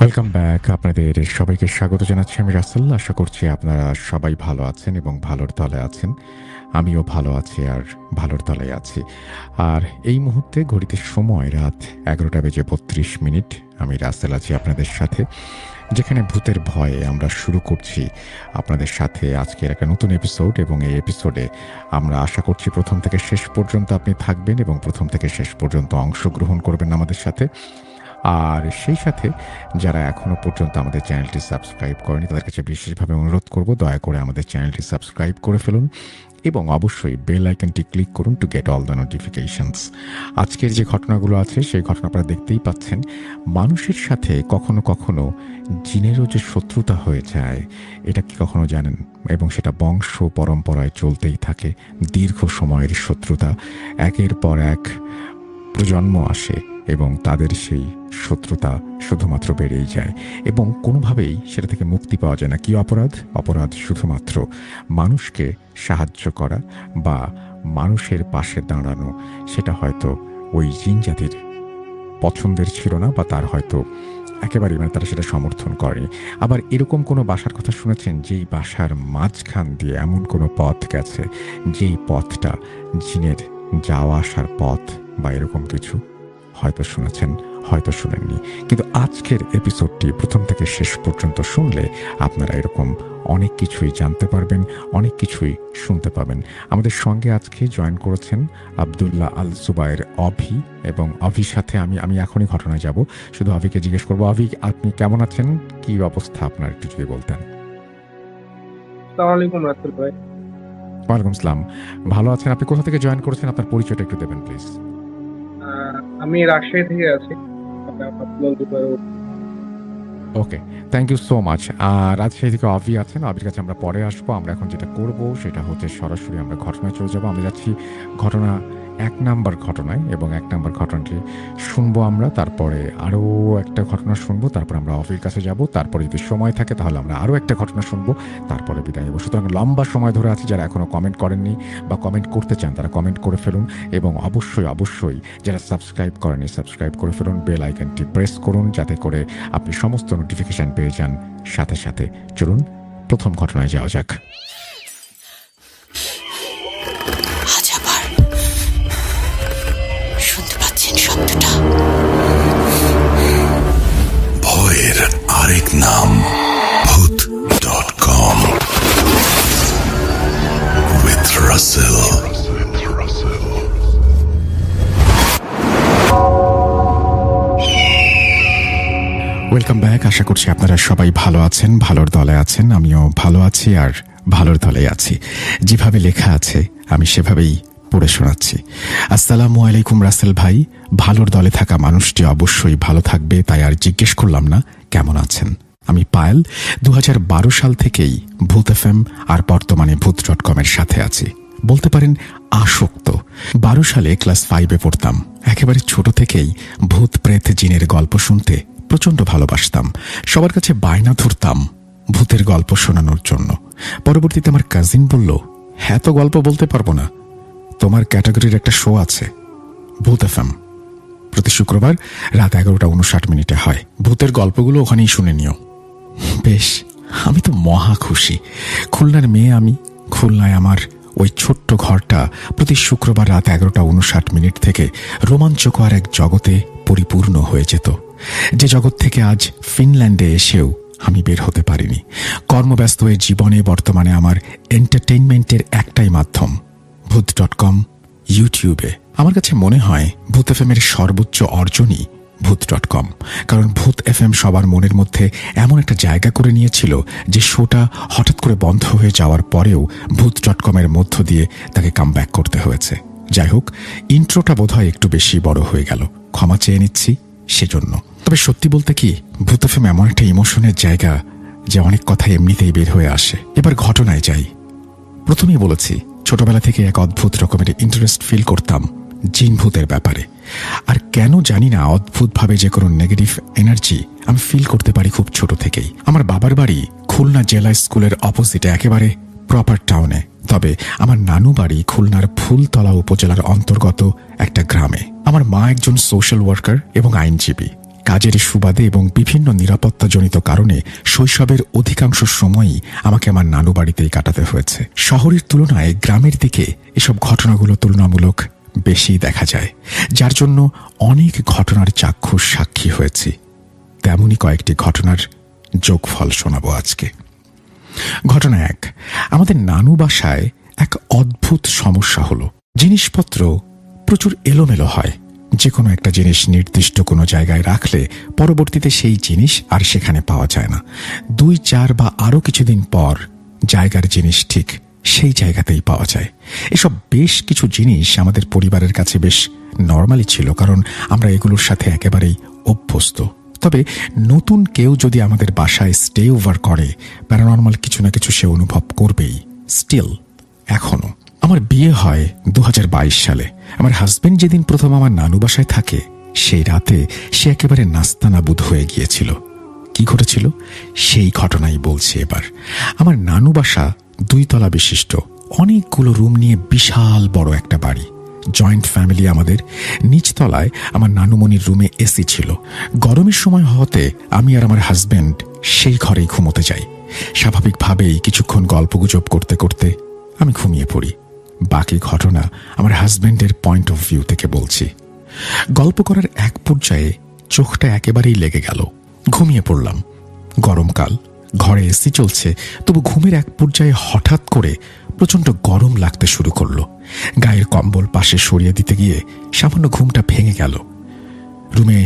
Welcome back. আপনাদের সবাইকে স্বাগত জানাচ্ছি আমি রাসেল। আশা করছি আপনারা সবাই ভালো আছেন এবং ভালোর তলে আছেন। আমিও ভালো আছি আর ভালোর তলায় আছি। আর এই মুহূর্তে ঘড়িতে সময় রাত 11:32। আমি রাসেল আছি আপনাদের সাথে, যেখানে ভূতের ভয়ে আমরা শুরু করছি আপনাদের সাথে আজকের একটা নতুন এপিসোড। এবং এই এপিসোডে আমরা আশা করছি প্রথম থেকে শেষ পর্যন্ত আপনি থাকবেন এবং প্রথম থেকে শেষ পর্যন্ত অংশগ্রহণ করবেন আমাদের সাথে। আর সেই সাথে যারা এখনও পর্যন্ত আমাদের চ্যানেলটি সাবস্ক্রাইব করেনি তাদের কাছে বিশেষভাবে অনুরোধ করব, দয়া করে আমাদের চ্যানেলটি সাবস্ক্রাইব করে ফেলুন এবং অবশ্যই বেল আইকনটি ক্লিক করুন to get all the notifications. আজকের যে ঘটনাগুলো আছে সেই ঘটনা আপনারা দেখতেই পাচ্ছেন। মানুষের সাথে কখনো কখনো জিনেরও যে শত্রুতা হয়ে যায়, এটা কি কখনো জানেন? এবং সেটা বংশ পরম্পরায় চলতেই থাকে। দীর্ঘ সময়ের শত্রুতা, একের পর এক প্রজন্ম আসে এবং তাদের সেই শত্রুতা শুধুমাত্র বেড়েই যায় এবং কোনোভাবেই সেটা থেকে মুক্তি পাওয়া যায় না। কি অপরাধ? অপরাধ শুধুমাত্র মানুষকে সাহায্য করা বা মানুষের পাশে দাঁড়ানো। সেটা হয়তো ওই জিন জাতির পছন্দের ছিল না বা তার হয়তো একেবারেই তারা সেটা সমর্থন করেনি। আবার এরকম কোনো বাসার কথা শুনেছেন যেই বাসার মাঝখান দিয়ে এমন কোনো পথ গেছে যেই পথটা জিনের যাওয়া আসার পথ বা এরকম কিছু? হয়তো শুনেছেন, হয়তো শুনেননি, কিন্তু আজকের এপিসোডটি প্রথম থেকে শেষ পর্যন্ত শুনলে আপনারা এরকম অনেক কিছুই জানতে পারবেন, অনেক কিছুই শুনতে পাবেন। আমাদের সঙ্গে আজকে জয়েন করেছেন আবদুল্লাহ আল জুবায়ের অভি, এবং অভির সাথে আমি এখনই ঘটনায় যাব। শুধু অভিকে জিজ্ঞেস করবো, অভি আপনি কেমন আছেন? কি অবস্থা আপনার, একটু যদি বলতেন। আসসালামু আলাইকুম রাসেল ভাই। ওয়ালাইকুম আসসালাম। ভালো আছেন? আপনি কোথা থেকে জয়েন করেছেন? আপনার পরিচয়টা একটু দেবেন প্লিজ। আমি রাজশাহী থেকে আছি। ওকে, থ্যাংক ইউ সো মাচ। আর রাজশাহী থেকে অভি আছেন, অভির কাছে আমরা পরে আসবো। আমরা এখন যেটা করব সেটা হচ্ছে সরাসরি আমরা ঘটনায় চলে যাবো। আমরা যাচ্ছি ঘটনা 1 নাম্বার ঘটনায়, এবং 1 নাম্বার ঘটনাটি শুনবো আমরা, তারপরে আরও একটা ঘটনা শুনবো, তারপর আমরা অভির কাছে যাব, তারপরে যদি সময় থাকে তাহলে আমরা আরও একটা ঘটনা শুনবো, তারপরে বিদায় নেব। সুতরাং লম্বা সময় ধরে আছি। যারা এখনও কমেন্ট করেননি বা কমেন্ট করতে চান তারা কমেন্ট করে ফেলুন, এবং অবশ্যই অবশ্যই যারা সাবস্ক্রাইব করেনি সাবস্ক্রাইব করে ফেলুন। বেল আইকনটি প্রেস করুন যাতে করে আপনি সমস্ত নোটিফিকেশান পেয়ে যান সাথে সাথে। চলুন প্রথম ঘটনায় যাওয়া যাক। শুনতে পাচ্ছেন শব্দটা? ভয়ের আরেক নাম ভূত.com with Russell। Welcome back. আশা করছি আপনারা সবাই ভালো আছেন, ভালোর দলে আছেন। আমিও ভালো আছি আর ভালোর দলে আছি। যেভাবে লেখা আছে আমি সেভাবেই পড়ে শোনাচ্ছি। আসসালামু আলাইকুম রাসেল ভাই। ভালোর দলে থাকা মানুষটি অবশ্যই ভালো থাকবে, তাই আর জিজ্ঞেস করলাম না কেমন আছেন। আমি পায়েল। 2012 সাল থেকেই ভূত এফএম আর বর্তমানে ভূত.com এর সাথে আছি। বলতে পারেন আসক্ত। 12 সালে ক্লাস 5-এ পড়তাম। একেবারে ছোট থেকেই ভূত প্রেত জিনের গল্প শুনতে প্রচণ্ড ভালোবাসতাম। সবার কাছে বায়না ধরতাম ভূতের গল্প শোনানোর জন্য। পরবর্তীতে আমার কাজিন বলল, হ্যাঁ তো গল্প বলতে পারবো না, তোমার ক্যাটাগরির একটা শো আছে ভূত এফএম, প্রতি শুক্রবার রাত 11:59 হয়। ভূতের গল্পগুলো ওখানেই শুনে নিও। বেশ, আমি তো মহা খুশি। খুলনার মেয়ে আমি। খুলনায় আমার ওই ছোট্ট ঘরটা প্রতি শুক্রবার রাত 11:59 থেকে রোমাঞ্চকর এক জগতে পরিপূর্ণ হয়ে যেত, যে জগৎ থেকে আজ ফিনল্যান্ডে এসেও আমি বের হতে পারিনি। কর্মব্যস্ত হয়ে জীবনে বর্তমানে আমার এন্টারটেইনমেন্টের একটাই মাধ্যম ভূত.com, ইউটিউবে। আমার কাছে মনে হয় ভূত এফএমের সর্বোচ্চ অর্জনই ভূত.com, কারণ ভূত এফএম সবার মনের মধ্যে এমন একটা জায়গা করে নিয়েছিল যে শোটা হঠাৎ করে বন্ধ হয়ে যাওয়ার পরেও ভূত.com এর মধ্য দিয়ে তাকে কামব্যাক করতে হয়েছে। যাই হোক, ইন্ট্রোটা বোধহয় একটু বেশি বড় হয়ে গেল, ক্ষমা চেয়ে নিচ্ছি সেজন্য। তবে সত্যি বলতে কি, ভূত এফএম এমন একটা ইমোশনের জায়গা যে অনেক কথা এমনিতেই বের হয়ে আসে। এবার ঘটনায় যাই। প্রথমেই বলেছি, ছোটবেলা থেকে এক অদ্ভুত রকমের ইন্টারেস্ট ফিল করতাম জিন ভূতের ব্যাপারে। আর কেন জানি না, অদ্ভুতভাবে যে কোনো নেগেটিভ এনার্জি আমি ফিল করতে পারি খুব ছোট থেকেই। আমার বাবার বাড়ি খুলনা জেলা স্কুলের অপোজিটে, একেবারে প্রপার টাউনে। তবে আমার নানু বাড়ি খুলনার ফুলতলা উপজেলার অন্তর্গত একটা গ্রামে। আমার মা একজন সোশ্যাল ওয়ার্কার এবং আইনজীবী। কাজের সুবাদে এবং বিভিন্ন নিরাপত্তাজনিত কারণে শৈশবের অধিকাংশ সময়ই আমাকে আমার নানু বাড়িতেই কাটাতে হয়েছে। শহরের তুলনায় গ্রামের দিকে এসব ঘটনাগুলো তুলনামূলক বেশি দেখা যায়, যার জন্য অনেক ঘটনার চাক্ষুষ সাক্ষী হয়েছি। তেমনই কয়েকটি ঘটনার যোগফল শোনাবো আজকে। ঘটনা 1। আমাদের নানু বাসায় এক অদ্ভুত সমস্যা হলো। জিনিসপত্র প্রচুর এলোমেলো হয়। যে কোনো একটা জিনিস নির্দিষ্ট কোনো জায়গায় রাখলে পরবর্তীতে সেই জিনিস আর সেখানে পাওয়া যায় না। 2-4 বা আরও কিছুদিন পর জায়গার জিনিস ঠিক সেই জায়গাতেই পাওয়া যায়। এসব বেশ কিছু জিনিস আমাদের পরিবারের কাছে বেশ নর্মালি ছিল, কারণ আমরা এগুলোর সাথে একেবারেই অভ্যস্ত। তবে নতুন কেউ যদি আমাদের বাসায় স্টে ওভার করে, প্যারানর্মাল কিছু না কিছু সে অনুভব করবেই। স্টিল এখনো আমার বিয়ে হয় 2022 সালে। আমার হাজবেন্ড যেদিন প্রথম আমার নানু বাসায় থাকে, সেই রাতে সে একেবারে নাস্তানাবুদ হয়ে গিয়েছিল। কি ঘটেছিল সেই ঘটনাই বলছি এবার। আমার নানু বাসা 2 তলা বিশিষ্ট, অনেকগুলো রুম নিয়ে বিশাল বড় একটা বাড়ি। জয়েন্ট ফ্যামিলি আমাদের। নিচতলায় আমার নানুমণির রুমে এসি ছিল। গরমের সময় হওয়াতে আমি আর আমার হাজবেন্ড সেই ঘরেই ঘুমোতে যাই। স্বাভাবিকভাবেই কিছুক্ষণ গল্পগুজব করতে করতে আমি ঘুমিয়ে পড়ি। বাকি ঘটনা আমার হাজবেন্ডের পয়েন্ট অফ ভিউ থেকে বলছি। গল্প করার এক পর্যায়ে চোখটা একেবারেই লেগে গেল। ঘুমিয়ে পড়লাম। গরমকাল, ঘরে এসি চলছে, তবু ঘুমের এক পর্যায়ে হঠাৎ করে প্রচণ্ড গরম লাগতে শুরু করলো। গায়ের কম্বল পাশে সরিয়ে দিতে গিয়ে সামান্য ঘুমটা ভেঙে গেল। রুমে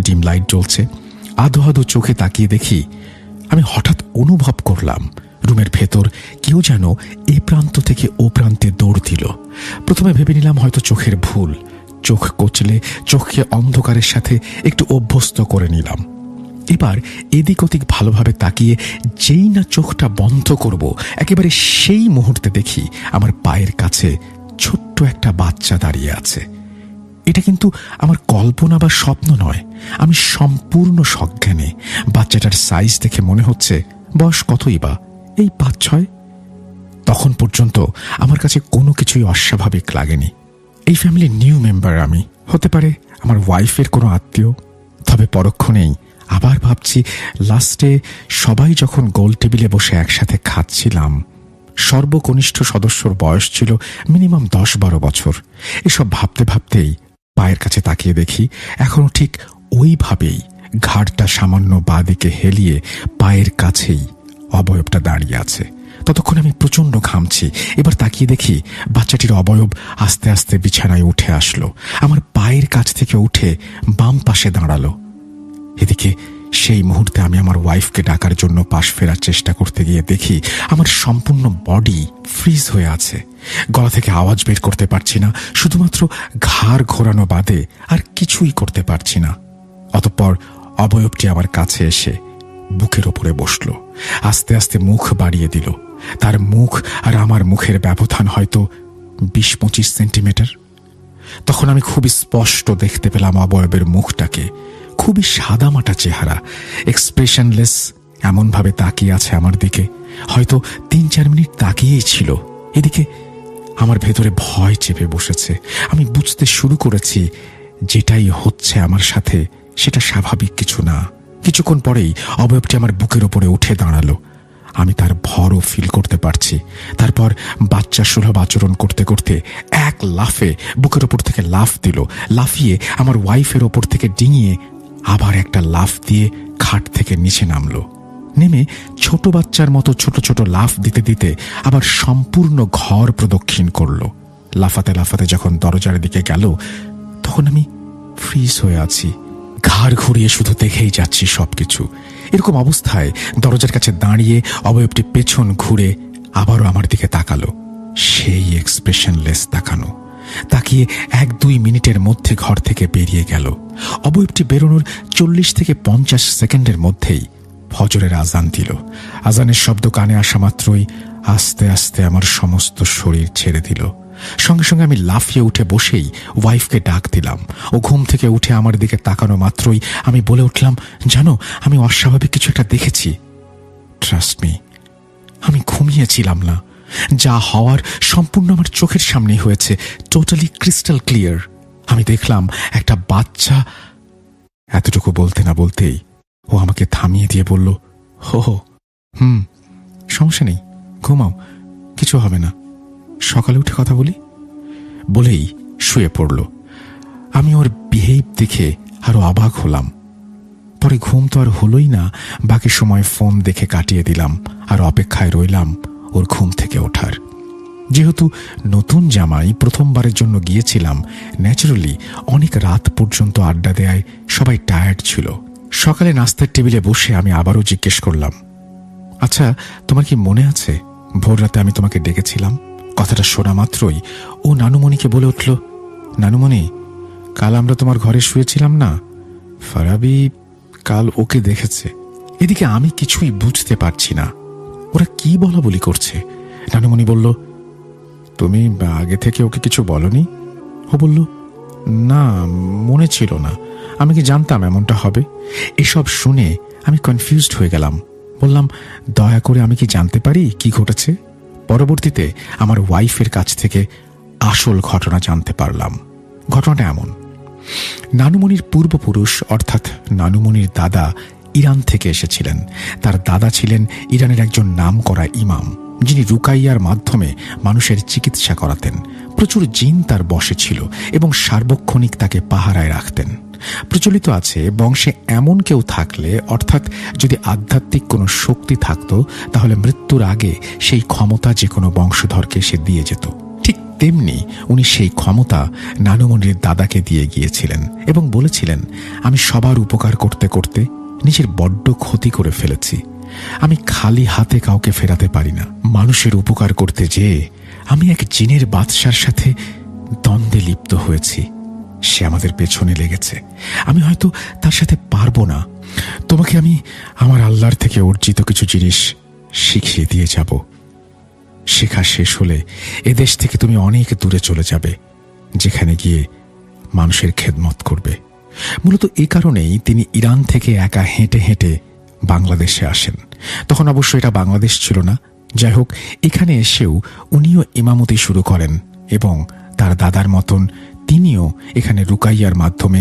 ডিম লাইট জ্বলছে। আধো আধো চোখে তাকিয়ে দেখি, আমি হঠাৎ অনুভব করলাম রুমের ভেতর কেউ যেন এ প্রান্ত থেকে ও প্রান্তে দৌড় দিল। প্রথমে ভেবে নিলাম হয়তো চোখের ভুল। চোখ কচলে চোখকে অন্ধকারের সাথে একটু অভ্যস্ত করে নিলাম। এবার এদিক ওদিক ভালোভাবে তাকিয়ে যেই না চোখটা বন্ধ করব, একেবারে সেই মুহূর্তে দেখি আমার পায়ের কাছে ছোট্ট একটা বাচ্চা দাঁড়িয়ে আছে। এটা কিন্তু আমার কল্পনা বা স্বপ্ন নয়, আমি সম্পূর্ণ সজ্ঞানে। বাচ্চাটার সাইজ দেখে মনে হচ্ছে বয়স কতই বা, এই 5-6। তখন পর্যন্ত আমার কাছে কোনো কিছুই অস্বাভাবিক লাগেনি। এই ফ্যামিলির নিউ মেম্বার আমি, হতে পারে আমার ওয়াইফের কোনো আত্মীয়। তবে পরক্ষণেই আবার ভাবছি, লাস্টে সবাই যখন গোল টেবিলে বসে একসাথে খাচ্ছিলাম, সর্বকনিষ্ঠ সদস্যর বয়স ছিল মিনিমাম 10-12 বছর। এসব ভাবতে ভাবতেই পায়ের কাছে তাকিয়ে দেখি এখনো ঠিক ওইভাবেই ঘাড়টা সামান্য বাঁদিকে হেলিয়ে পায়ের কাছেই অবয়বটা দাঁড়িয়ে আছে। ততক্ষণ আমি প্রচণ্ড ঘামছি। এবার তাকিয়ে দেখি বাচ্চাটির অবয়ব আস্তে আস্তে বিছানায় উঠে আসলো, আমার পায়ের কাছ থেকে উঠে বাম পাশে দাঁড়ালো। এদিকে সেই মুহূর্তে আমি আমার ওয়াইফকে ডাকার জন্য পাশ ফেরার চেষ্টা করতে গিয়ে দেখি আমার সম্পূর্ণ বডি ফ্রিজ হয়ে আছে। গলা থেকে আওয়াজ বের করতে পারছি না, শুধুমাত্র ঘাড় ঘোরানো বাদে আর কিছুই করতে পারছি না। অতঃপর অবয়বটি আমার কাছে এসে বুকের ওপরে বসল, আস্তে আস্তে মুখ বাড়িয়ে দিল। তার মুখ আর আমার মুখের ব্যবধান হয়তো 20-25 সেন্টিমিটার। তখন আমি খুবই স্পষ্ট দেখতে পেলাম অবয়বের মুখটাকে। খুবই সাদামাটা চেহারা, এক্সপ্রেশনলেস, এমনভাবে তাকিয়ে আছে আমার দিকে। হয়তো 3-4 মিনিট তাকিয়েই ছিল। এদিকে আমার ভেতরে ভয় চেপে বসেছে। আমি বুঝতে শুরু করেছি যেটাই হচ্ছে আমার সাথে সেটা স্বাভাবিক কিছু না। কিছুক্ষণ পরেই অবয়বটি আমার বুকের ওপরে উঠে দাঁড়ালো। আমি তার ভরও ফিল করতে পারছি। তারপর বাচ্চা সুলভ আচরণ করতে করতে এক লাফে বুকের ওপর থেকে লাফ দিল। লাফিয়ে আমার ওয়াইফের ওপর থেকে ডিঙিয়ে আবার একটা লাফ দিয়ে খাট থেকে নিচে নামলো। নেমে ছোট বাচ্চার মতো ছোট ছোট লাফ দিতে দিতে আবার সম্পূর্ণ ঘর প্রদক্ষিণ করলো। লাফাতে লাফাতে যখন দরজার দিকে গেল, তখন আমি ফ্রিজ হয়ে আছি। ঘাড় ঘুরিয়ে শুধু দেখেই যাচ্ছি সবকিছু। এরকম অবস্থায় দরজার কাছে দাঁড়িয়ে অবয়বটি পেছন ঘুরে আবারও আমার দিকে তাকালো। সেই এক্সপ্রেশনলেস তাকানো। তাকিয়ে 1-2 মিনিটের মধ্যে ঘর থেকে বেরিয়ে গেল। অবয়বটি বেরোনোর 40 থেকে 50 সেকেন্ডের মধ্যেই ফজরের আজান দিল। আজানের শব্দ কানে আসা মাত্রই আস্তে আস্তে আমার সমস্ত শরীর ছেড়ে দিল। সঙ্গে সঙ্গে আমি লাফিয়ে উঠে বসেই ওয়াইফকে ডাক দিলাম। ও ঘুম থেকে উঠে আমার দিকে তাকানো মাত্রই আমি বলে উঠলাম, জানো, আমি অস্বাভাবিক কিছু একটা দেখেছি। ট্রাস্ট মি, আমি ঘুমিয়েছিলাম না। যা হওয়ার সম্পূর্ণ আমার চোখের সামনেই হয়েছে, টোটালি ক্রিস্টাল ক্লিয়ার। আমি দেখলাম একটা বাচ্চা এতটুকু বলতে না বলতেই ও আমাকে থামিয়ে দিয়ে বলল, হো হো, সমস্যা নেই, ঘুমাও, কিছু হবে না, সকালে উঠে কথা বলি। বলেই শুয়ে পড়ল। আমি ওর বিহেভ দেখে আরো অবাক হলাম। পরে ঘুম তো আর হলোই না, বাকি সময় ফোন দেখে কাটিয়ে দিলাম আর অপেক্ষায় রইলাম ওর ঘুম থেকে ওঠার। যেহেতু নতুন জামাই প্রথমবারের জন্য গিয়েছিলাম, ন্যাচারালি অনেক রাত পর্যন্ত আড্ডা দেয়ায় সবাই টায়ার্ড ছিল। সকালে নাস্তার টেবিলে বসে আমি আবারও জিজ্ঞেস করলাম, আচ্ছা, তোমার কি মনে আছে ভোর রাতে আমি তোমাকে ডেকেছিলাম? কথাটা শোনা মাত্রই ও নানুমণিকে বলে উঠল, নানুমণি, কাল আমরা তোমার ঘরে শুয়েছিলাম না, ফারাবি কাল ওকে দেখেছে। এদিকে আমি কিছুই বুঝতে পারছি না ওরা কি বলা বলি করছে। নানুমণি বলল, তুমি আগে থেকে ওকে কিছু বলনি? ও বলল, না, মনে ছিল না, আমি কি জানতাম এমনটা হবে। এসব শুনে আমি কনফিউজড হয়ে গেলাম। বললাম, দয়া করে আমি কি জানতে পারি কি ঘটেছে? পরবর্তীতে আমার ওয়াইফের কাছ থেকে আসল ঘটনা জানতে পারলাম। ঘটনাটা এমন, নানুমণির পূর্বপুরুষ অর্থাৎ নানুমণির দাদা ইরান থেকে এসেছিলেন। তার দাদা ছিলেন ইরানের একজন নামকরা ইমাম, যিনি রুকাইয়ার মাধ্যমে মানুষের চিকিৎসা করাতেন। প্রচুর জিন তার বশে ছিল এবং সার্বক্ষণিক তাকে পাহারায় রাখতেন। প্রচলিত আছে, বংশে এমন কেউ থাকলে, অর্থাৎ যদি আধ্যাত্মিক কোনো শক্তি থাকত, তাহলে মৃত্যুর আগে সেই ক্ষমতা যে কোনো বংশধরকে সে দিয়ে যেত। ঠিক তেমনি উনি সেই ক্ষমতা নানুমণির দাদাকে দিয়ে গিয়েছিলেন এবং বলেছিলেন, আমি সবার উপকার করতে করতে নিজের বড্ড ক্ষতি করে ফেলেছি। আমি খালি হাতে কাউকে ফেরাতে পারি না। মানুষের উপকার করতে যেয়ে আমি এক জিনের বাদশার সাথে দ্বন্দ্বে লিপ্ত হয়েছি। সে আমাদের পেছনে লেগেছে। আমি হয়তো তার সাথে পারবো না। তোমাকে আমি আমার আল্লাহর থেকে অর্জিত কিছু জিনিস শিখিয়ে দিয়ে যাব। শেখা শেষ হলে এদেশ থেকে তুমি অনেক দূরে চলে যাবে, যেখানে গিয়ে মানুষের খেদমত করবে। মূলত এই কারণেই তিনি ইরান থেকে একা হেঁটে হেঁটে বাংলাদেশে আসেন। তখন অবশ্য এটা বাংলাদেশ ছিল না। যাই হোক, এখানে এসেও উনিও ইমামতি শুরু করেন এবং তার দাদার মতন তিনিও এখানে রুকাইয়ার মাধ্যমে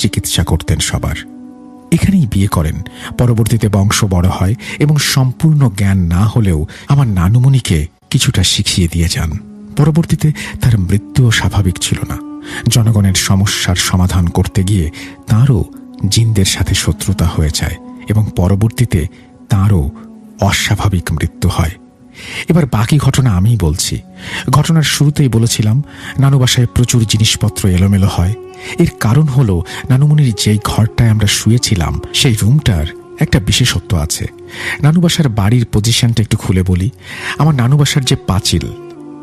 চিকিৎসা করতেন সবার। এখানেই বিয়ে করেন। পরবর্তীতে বংশ বড় হয় এবং সম্পূর্ণ জ্ঞান না হলেও আমার নানুমণিকে কিছুটা শিখিয়ে দিয়ে যান। পরবর্তীতে তার মৃত্যুও স্বাভাবিক ছিল না। জনগণের সমস্যার সমাধান করতে গিয়ে তাঁরও জিনদের সাথে শত্রুতা হয়ে যায় এবং পরবর্তীতে তাঁরও অস্বাভাবিক মৃত্যু হয়। এবার বাকি ঘটনা আমিই বলছি। ঘটনার শুরুতেই বলেছিলাম, নানু বাসায় প্রচুর জিনিসপত্র এলোমেলো হয়। এর কারণ হলো, নানুমণির যেই ঘরটায় আমরা শুয়েছিলাম সেই রুমটার একটা বিশেষত্ব আছে। নানু বাসার বাড়ির পজিশনটা একটু খুলে বলি। আমার নানু বাসার যে পাঁচিল,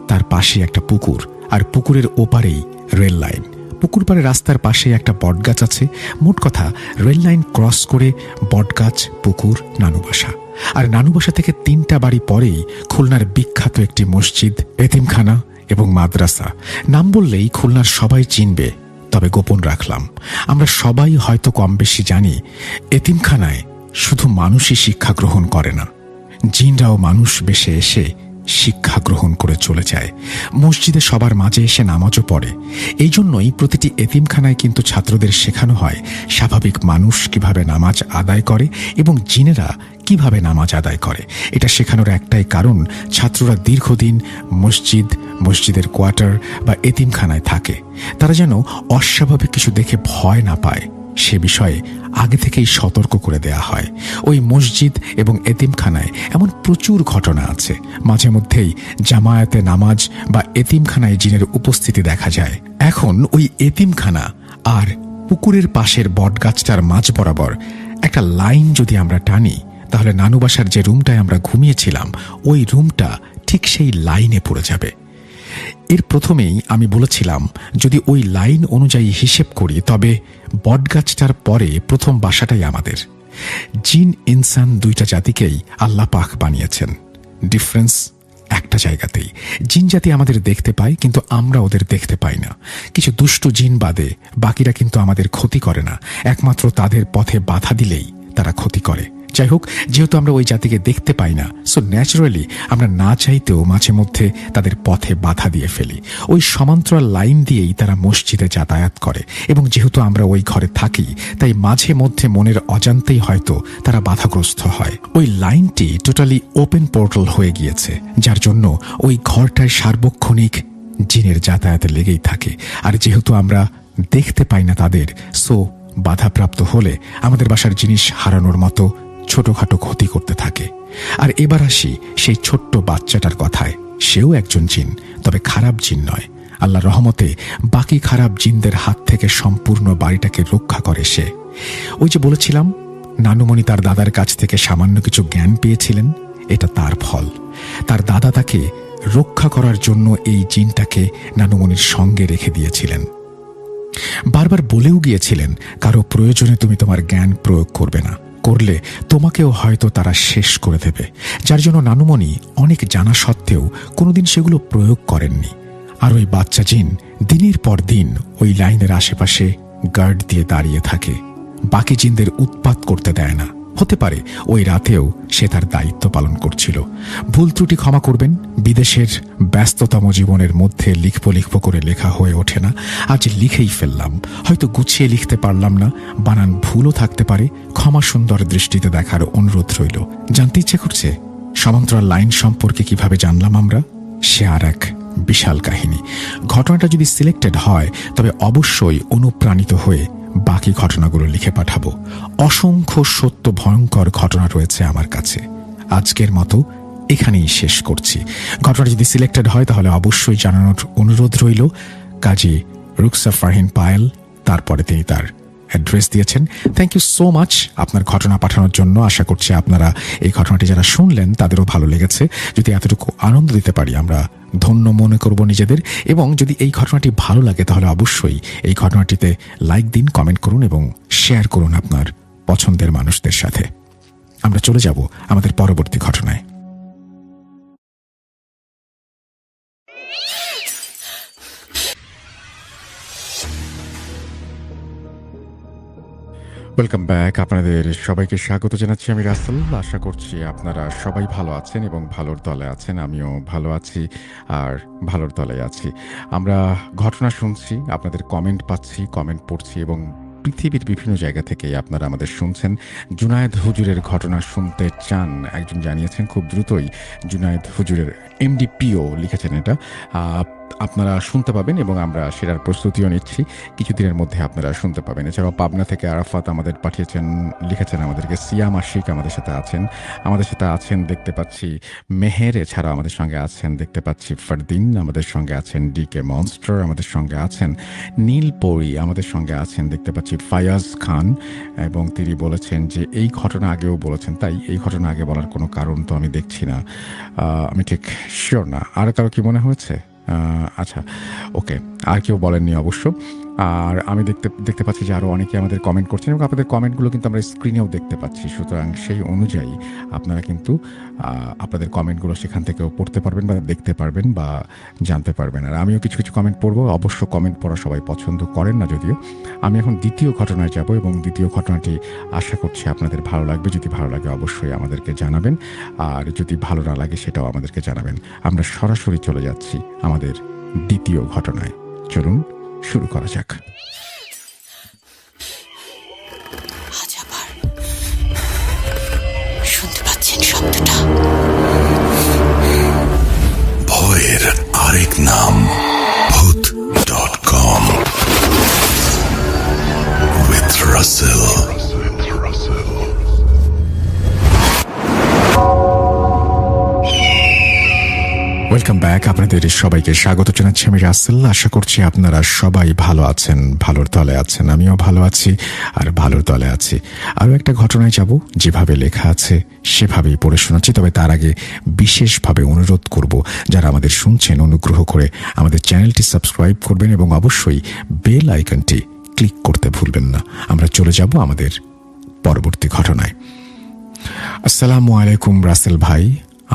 তার পাশে একটা পুকুর, আর পুকুরের ওপারেই রেল লাইন। পুকুর পাড়ে রাস্তার পাশে একটা বটগাছ আছে। মোট কথা, রেল লাইন ক্রস করে বটগাছ, পুকুর, নানু বাসা। আর নানু বাসা থেকে 3টা বাড়ি পরেই খুলনার বিখ্যাত একটি মসজিদ, এতিমখানা এবং মাদ্রাসা। নাম বললেই খুলনার সবাই চিনবে, তবে গোপন রাখলাম। আমরা সবাই হয়তো কম বেশি জানি, এতিমখানায় শুধু মানুষই শিক্ষা গ্রহণ করে না, জিনরাও মানুষ বেশে এসে শিক্ষা গ্রহণ করে চলে যায়। মসজিদে সবার মাঝে এসে নামাজও পড়ে। এই জন্যই প্রতিটি এতিমখানায় কিন্তু ছাত্রদের শেখানো হয় স্বাভাবিক মানুষ কিভাবে নামাজ আদায় করে এবং জিনেরা কিভাবে নামাজ আদায় করে। এটা শেখানোর একটাই কারণ, ছাত্ররা দীর্ঘদিন মসজিদের কোয়ার্টার বা এতিমখানায় থাকে। তারা যেন অস্বাভাবিক কিছু দেখে ভয় না পায়, সে বিষয়ে আগে থেকেই সতর্ক করে দেয়া হয়। ওই মসজিদ এবং এতিমখানায় এমন প্রচুর ঘটনা আছে। মাঝে মধ্যেই জামায়াতে নামাজ বা এতিমখানায় জিনের উপস্থিতি দেখা যায়। এখন ওই এতিমখানা আর পুকুরের পাশের বটগাছটার মাঝ বরাবর একটা লাইন যদি আমরা টানি, তাহলে নানু বাসার যে রুমটায় আমরা ঘুমিয়েছিলাম, ওই রুমটা ঠিক সেই লাইনে পড়ে যাবে। এর প্রথমেই আমি বলেছিলাম, যদি ওই লাইন অনুযায়ী হিসেব করি, তবে বটগাছটার পরে প্রথম বাসাটাই আমাদের। জিন ইনসান দুইটা জাতিকেই আল্লাহ পাক বানিয়েছেন, ডিফারেন্স একটা জায়গাতেই। জিন জাতি আমাদের দেখতে পায়, কিন্তু আমরা ওদের দেখতে পাই না। কিছু দুষ্ট জিন বাদে বাকিরা কিন্তু আমাদের ক্ষতি করে না। একমাত্র তাদের পথে বাধা দিলেই তারা ক্ষতি করে। যাই হোক, যেহেতু আমরা ওই জাতিকে দেখতে পাই না, সো ন্যাচারালি আমরা না চাইতেও মাঝে মধ্যে তাদের পথে বাধা দিয়ে ফেলি। ওই সমান্তরাল লাইন দিয়েই তারা মসজিদে যাতায়াত করে, এবং যেহেতু আমরা ওই ঘরে থাকি, তাই মাঝে মধ্যে মনের অজান্তেই হয়তো তারা বাধাগ্রস্ত হয়। ওই লাইনটি টোটালি ওপেন পোর্টাল হয়ে গিয়েছে, যার জন্য ওই ঘরটায় সার্বক্ষণিক জিনের যাতায়াতে লেগেই থাকে। আর যেহেতু আমরা দেখতে পাই না তাদের, সো বাধাপ্রাপ্ত হলে আমাদের বাসার জিনিস হারানোর মতো ছোটখাটো ক্ষতি করতে থাকে। আর এবার আসি সেই ছোট্ট বাচ্চাটার কথায়। সেও একজন জিন, তবে খারাপ জিন নয়। আল্লাহর রহমতে বাকি খারাপ জিনদের হাত থেকে সম্পূর্ণ বাড়িটাকে রক্ষা করে সে। ওই যে বলেছিলাম, নানুমণি তার দাদার কাছ থেকে সামান্য কিছু জ্ঞান পেয়েছিলেন, এটা তার ফল। তার দাদা তাকে রক্ষা করার জন্য এই জিনটাকে নানুমণির সঙ্গে রেখে দিয়েছিলেন। বারবার বলেও গিয়েছিলেন, কারো প্রয়োজনে তুমি তোমার জ্ঞান প্রয়োগ করবে না, করলে তোমাকেও হয়তো তারা শেষ করে দেবে। যার জন্য নানুমণি অনেক জানা সত্ত্বেও কোনোদিন সেগুলো প্রয়োগ করেননি। আর ওই বাচ্চা জিন দিনের পর দিন ওই লাইনের আশেপাশে গার্ড দিয়ে দাঁড়িয়ে থাকে, বাকি জিনদের উৎপাত করতে দেয় না। হতে পারে ওই রাতেও সে তার দায়িত্ব পালন করছিল। ভুল ত্রুটি ক্ষমা করবেন, বিদেশের ব্যস্ততম জীবনের মধ্যে লিখব করে লেখা হয়ে ওঠে না। আজ লিখেই ফেললাম, হয়তো গুছিয়ে লিখতে পারলাম না, বানান ভুলও থাকতে পারে, ক্ষমা সুন্দর দৃষ্টিতে দেখার অনুরোধ রইল। জানতে ইচ্ছে করছে সমান্তরাল লাইন সম্পর্কে কিভাবে জানলাম আমরা? সে আর এক বিশাল কাহিনী। ঘটনাটা যদি সিলেক্টেড হয়, তবে অবশ্যই অনুপ্রাণিত হয়ে বাকি ঘটনাগুলো লিখে পাঠাবো। অসংখ্য সত্য ভয়ঙ্কর ঘটনা রয়েছে আমার কাছে। আজকের মতো এখানেই শেষ করছি। ঘটনাটা যদি সিলেক্টেড হয়, তাহলে অবশ্যই জানানোর অনুরোধ রইল। কাজী রুকসা ফারহিন পায়েল, তারপরে তিনি তার অ্যাড্রেস দিয়েছেন। থ্যাংক ইউ সো মাচ আপনার ঘটনা পাঠানোর জন্য। আশা করছি আপনারা এই ঘটনাটি যারা শুনলেন তাদেরও ভালো লেগেছে। যদি এতটুকু আনন্দ দিতে পারি, আমরা ধন্য মনে করব নিজেদের। এবং যদি এই ঘটনাটি ভালো লাগে, তাহলে অবশ্যই এই ঘটনাটিতে লাইক দিন, কমেন্ট করুন এবং শেয়ার করুন আপনার পছন্দের মানুষদের সাথে। আমরা চলে যাব আমাদের পরবর্তী ঘটনায়। Welcome back. আপনাদের সবাইকে স্বাগত জানাচ্ছি আমি রাসেল। আশা করছি আপনারা সবাই ভালো আছেন এবং ভালোর দলে আছেন। আমিও ভালো আছি আর ভালোর দলে আছি। আমরা ঘটনা শুনছি, আপনাদের কমেন্ট পাচ্ছি, কমেন্ট পড়ছি এবং পৃথিবীর বিভিন্ন জায়গা থেকে আপনারা আমাদের শুনছেন। জুনায়েদ হুজুরের ঘটনা শুনতে চান একজন জানিয়েছেন, খুব দ্রুতই জুনায়েদ হুজুরের এমডিপিও লিখেছেন, এটা আপনারা শুনতে পাবেন এবং আমরা সেটার প্রস্তুতিও নিচ্ছি। কিছুদিনের মধ্যে আপনারা শুনতে পাবেন। এছাড়াও পাবনা থেকে আরাফাত আমাদের পাঠিয়েছেন, লিখেছেন আমাদেরকে। সিয়াম আশিক আমাদের সাথে আছেন দেখতে পাচ্ছি। মেহের এছাড়াও আমাদের সঙ্গে আছেন দেখতে পাচ্ছি। ফারদিন আমাদের সঙ্গে আছেন। ডিকে মনস্টার আমাদের সঙ্গে আছেন। নীলপরি আমাদের সঙ্গে আছেন দেখতে পাচ্ছি। ফায়াজ খান, এবং তিনি বলেছেন যে এই ঘটনা আগেও বলেছেন, তাই এই ঘটনা আগে বলার কোনো কারণ তো আমি দেখছি না। আমি ঠিক শিওর না। আর কারো কি মনে হয়েছে? আচ্ছা, ওকে, আর কেউ বলেননি অবশ্য। আর আমি দেখতে পাচ্ছি যে আরও অনেকে আমাদের কমেন্ট করছেন এবং আপনাদের কমেন্টগুলো কিন্তু আমরা স্ক্রিনেও দেখতে পাচ্ছি। সুতরাং সেই অনুযায়ী আপনারা কিন্তু আপনাদের কমেন্টগুলো সেখান থেকেও পড়তে পারবেন বা দেখতে পারবেন বা জানতে পারবেন। আর আমিও কিছু কিছু কমেন্ট পড়বো। অবশ্য কমেন্ট পড়া সবাই পছন্দ করেন না, যদিও। আমি এখন দ্বিতীয় ঘটনায় যাব এবং দ্বিতীয় ঘটনাটি আশা করছি আপনাদের ভালো লাগবে। যদি ভালো লাগে অবশ্যই আমাদেরকে জানাবেন, আর যদি ভালো না লাগে সেটাও আমাদেরকে জানাবেন। আমরা সরাসরি চলে যাচ্ছি আমাদের দ্বিতীয় ঘটনায়। চলুন শুরু করা যাক। শুনতে পাচ্ছেন শব্দটা? ভয়ের আরেক নাম ভূত.com with Russell. Welcome back. আপনাদের সবাইকে স্বাগত জানাচ্ছি আমি রাসেল। আশা করছি আপনারা সবাই ভালো আছেন, ভালোর দলে আছেন। আমিও ভালো আছি আর ভালোর দলে আছি। আরও একটা ঘটনায় যাব, যেভাবে লেখা আছে সেভাবেই পড়ে শোনাচ্ছি। তবে তার আগে বিশেষভাবে অনুরোধ করব, যারা আমাদের শুনছেন অনুগ্রহ করে আমাদের চ্যানেলটি সাবস্ক্রাইব করবেন এবং অবশ্যই বেল আইকনটি ক্লিক করতে ভুলবেন না। আমরা চলে যাব আমাদের পরবর্তী ঘটনায়। আসসালামু আলাইকুম রাসেল ভাই,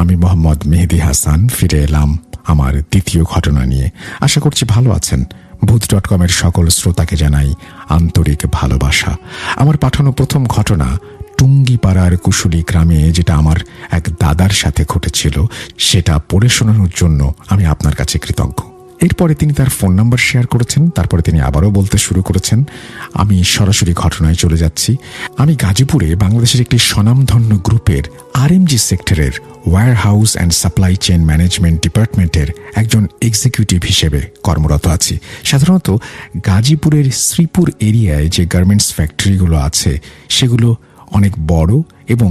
আমি মোহাম্মদ মেহেদি হাসান ফিরে এলাম আমার দ্বিতীয় ঘটনা নিয়ে। আশা করছি ভালো আছেন। ভূত.com সকল শ্রোতাকে জানাই আন্তরিক ভালোবাসা। আমার পাঠানো প্রথম ঘটনা টুঙ্গিপাড়ার কুশুলি গ্রামে যেটা আমার এক দাদার সাথে ঘটেছিল সেটা পড়ে শোনানোর জন্য আমি আপনার কাছে কৃতজ্ঞ। এরপরে তিনি তার ফোন নাম্বার শেয়ার করেছেন। তারপরে তিনি আবারও বলতে শুরু করেছেন। আমি সরাসরি ঘটনায় চলে যাচ্ছি। আমি গাজীপুরে বাংলাদেশের একটি স্বনামধন্য গ্রুপের আরএমজি সেক্টরের warehouse and supply chain management ডিপার্টমেন্টের একজন এক্সিকিউটিভ হিসেবে কর্মরত আছি। সাধারণত গাজীপুরের শ্রীপুর এরিয়ায় যে গার্মেন্টস ফ্যাক্টরিগুলো আছে সেগুলো অনেক বড় এবং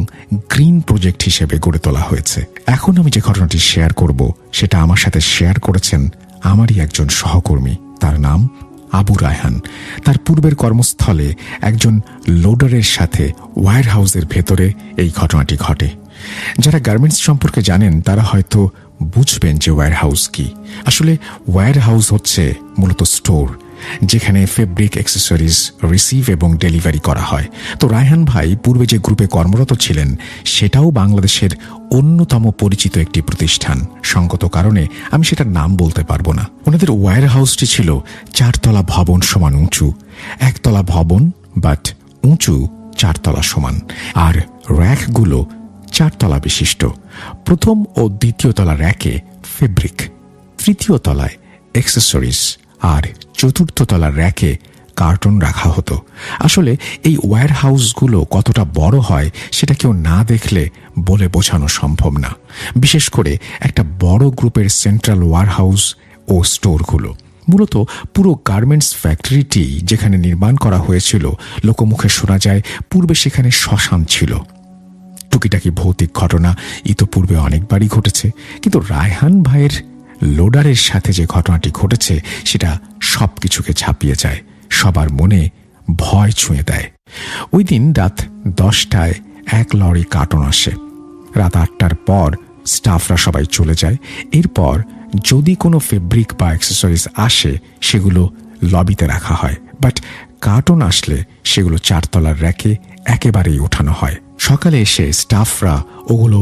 গ্রিন প্রজেক্ট হিসেবে গড়ে তোলা হয়েছে। এখন আমি যে ঘটনাটি শেয়ার করব সেটা আমার সাথে শেয়ার করেছেন আমারই একজন সহকর্মী। তার নাম আবু রায়হান। তার পূর্বের কর্মস্থলে একজন লোডারের সাথে ওয়্যার হাউসের ভেতরে এই ঘটনাটি ঘটে। যারা গার্মেন্টস সম্পর্কে জানেন তারা হয়তো বুঝবেন যে ওয়্যার হাউস কি। আসলে ওয়্যার হাউস হচ্ছে মূলত স্টোর, যেখানে ফেব্রিক অ্যাক্সেসরিজ রিসিভ এবং ডেলিভারি করা হয়। তো রায়হান ভাই পূর্বে যে গ্রুপে কর্মরত ছিলেন সেটাও বাংলাদেশের অন্যতম পরিচিত একটি প্রতিষ্ঠান। সঙ্গত কারণে আমি সেটার নাম বলতে পারবো না। ওনাদের ওয়্যার হাউসটি ছিল 4 তলা ভবন সমান উঁচু, 1 তলা ভবন বাট উঁচু 4 তলা সমান, আর র্যাকগুলো 4 তলা বিশিষ্ট। প্রথম ও দ্বিতীয় তলা র্যাকে ফেব্রিক, তৃতীয় তলায় অ্যাক্সেসরিজ আর চতুর্থ তলার র্যাকে কার্টন রাখা হতো। আসলে এই ওয়্যার হাউসগুলো কতটা বড় হয় সেটা কেউ না দেখলে বলে বোঝানো সম্ভব না, বিশেষ করে একটা বড় গ্রুপের সেন্ট্রাল ওয়্যার হাউস ও স্টোরগুলো। মূলত পুরো গার্মেন্টস ফ্যাক্টরিটি যেখানে নির্মাণ করা হয়েছিল, লোকমুখে শোনা যায় পূর্বে সেখানে শ্মশান ছিল। টুকিটাকি ভৌতিক ঘটনা ইতোপূর্বে অনেকবারই ঘটেছে, কিন্তু রায়হান ভাইয়ের লোডারের সাথে যে ঘটনাটি ঘটেছে সেটা সবকিছুকে ছাপিয়ে যায়, সবার মনে ভয় ছুঁয়ে দেয়। ওই দিন রাত 10টায় 1 লরি কার্টন আসে। রাত 8টার পর স্টাফরা সবাই চলে যায়। এরপর যদি কোনো ফেব্রিক বা অ্যাক্সেসরিজ আসে সেগুলো লবিতে রাখা হয়, বাট কার্টন আসলে সেগুলো 4 তলার র্যাকে একেবারেই ওঠানো হয়। সকালে এসে স্টাফরা ওগুলো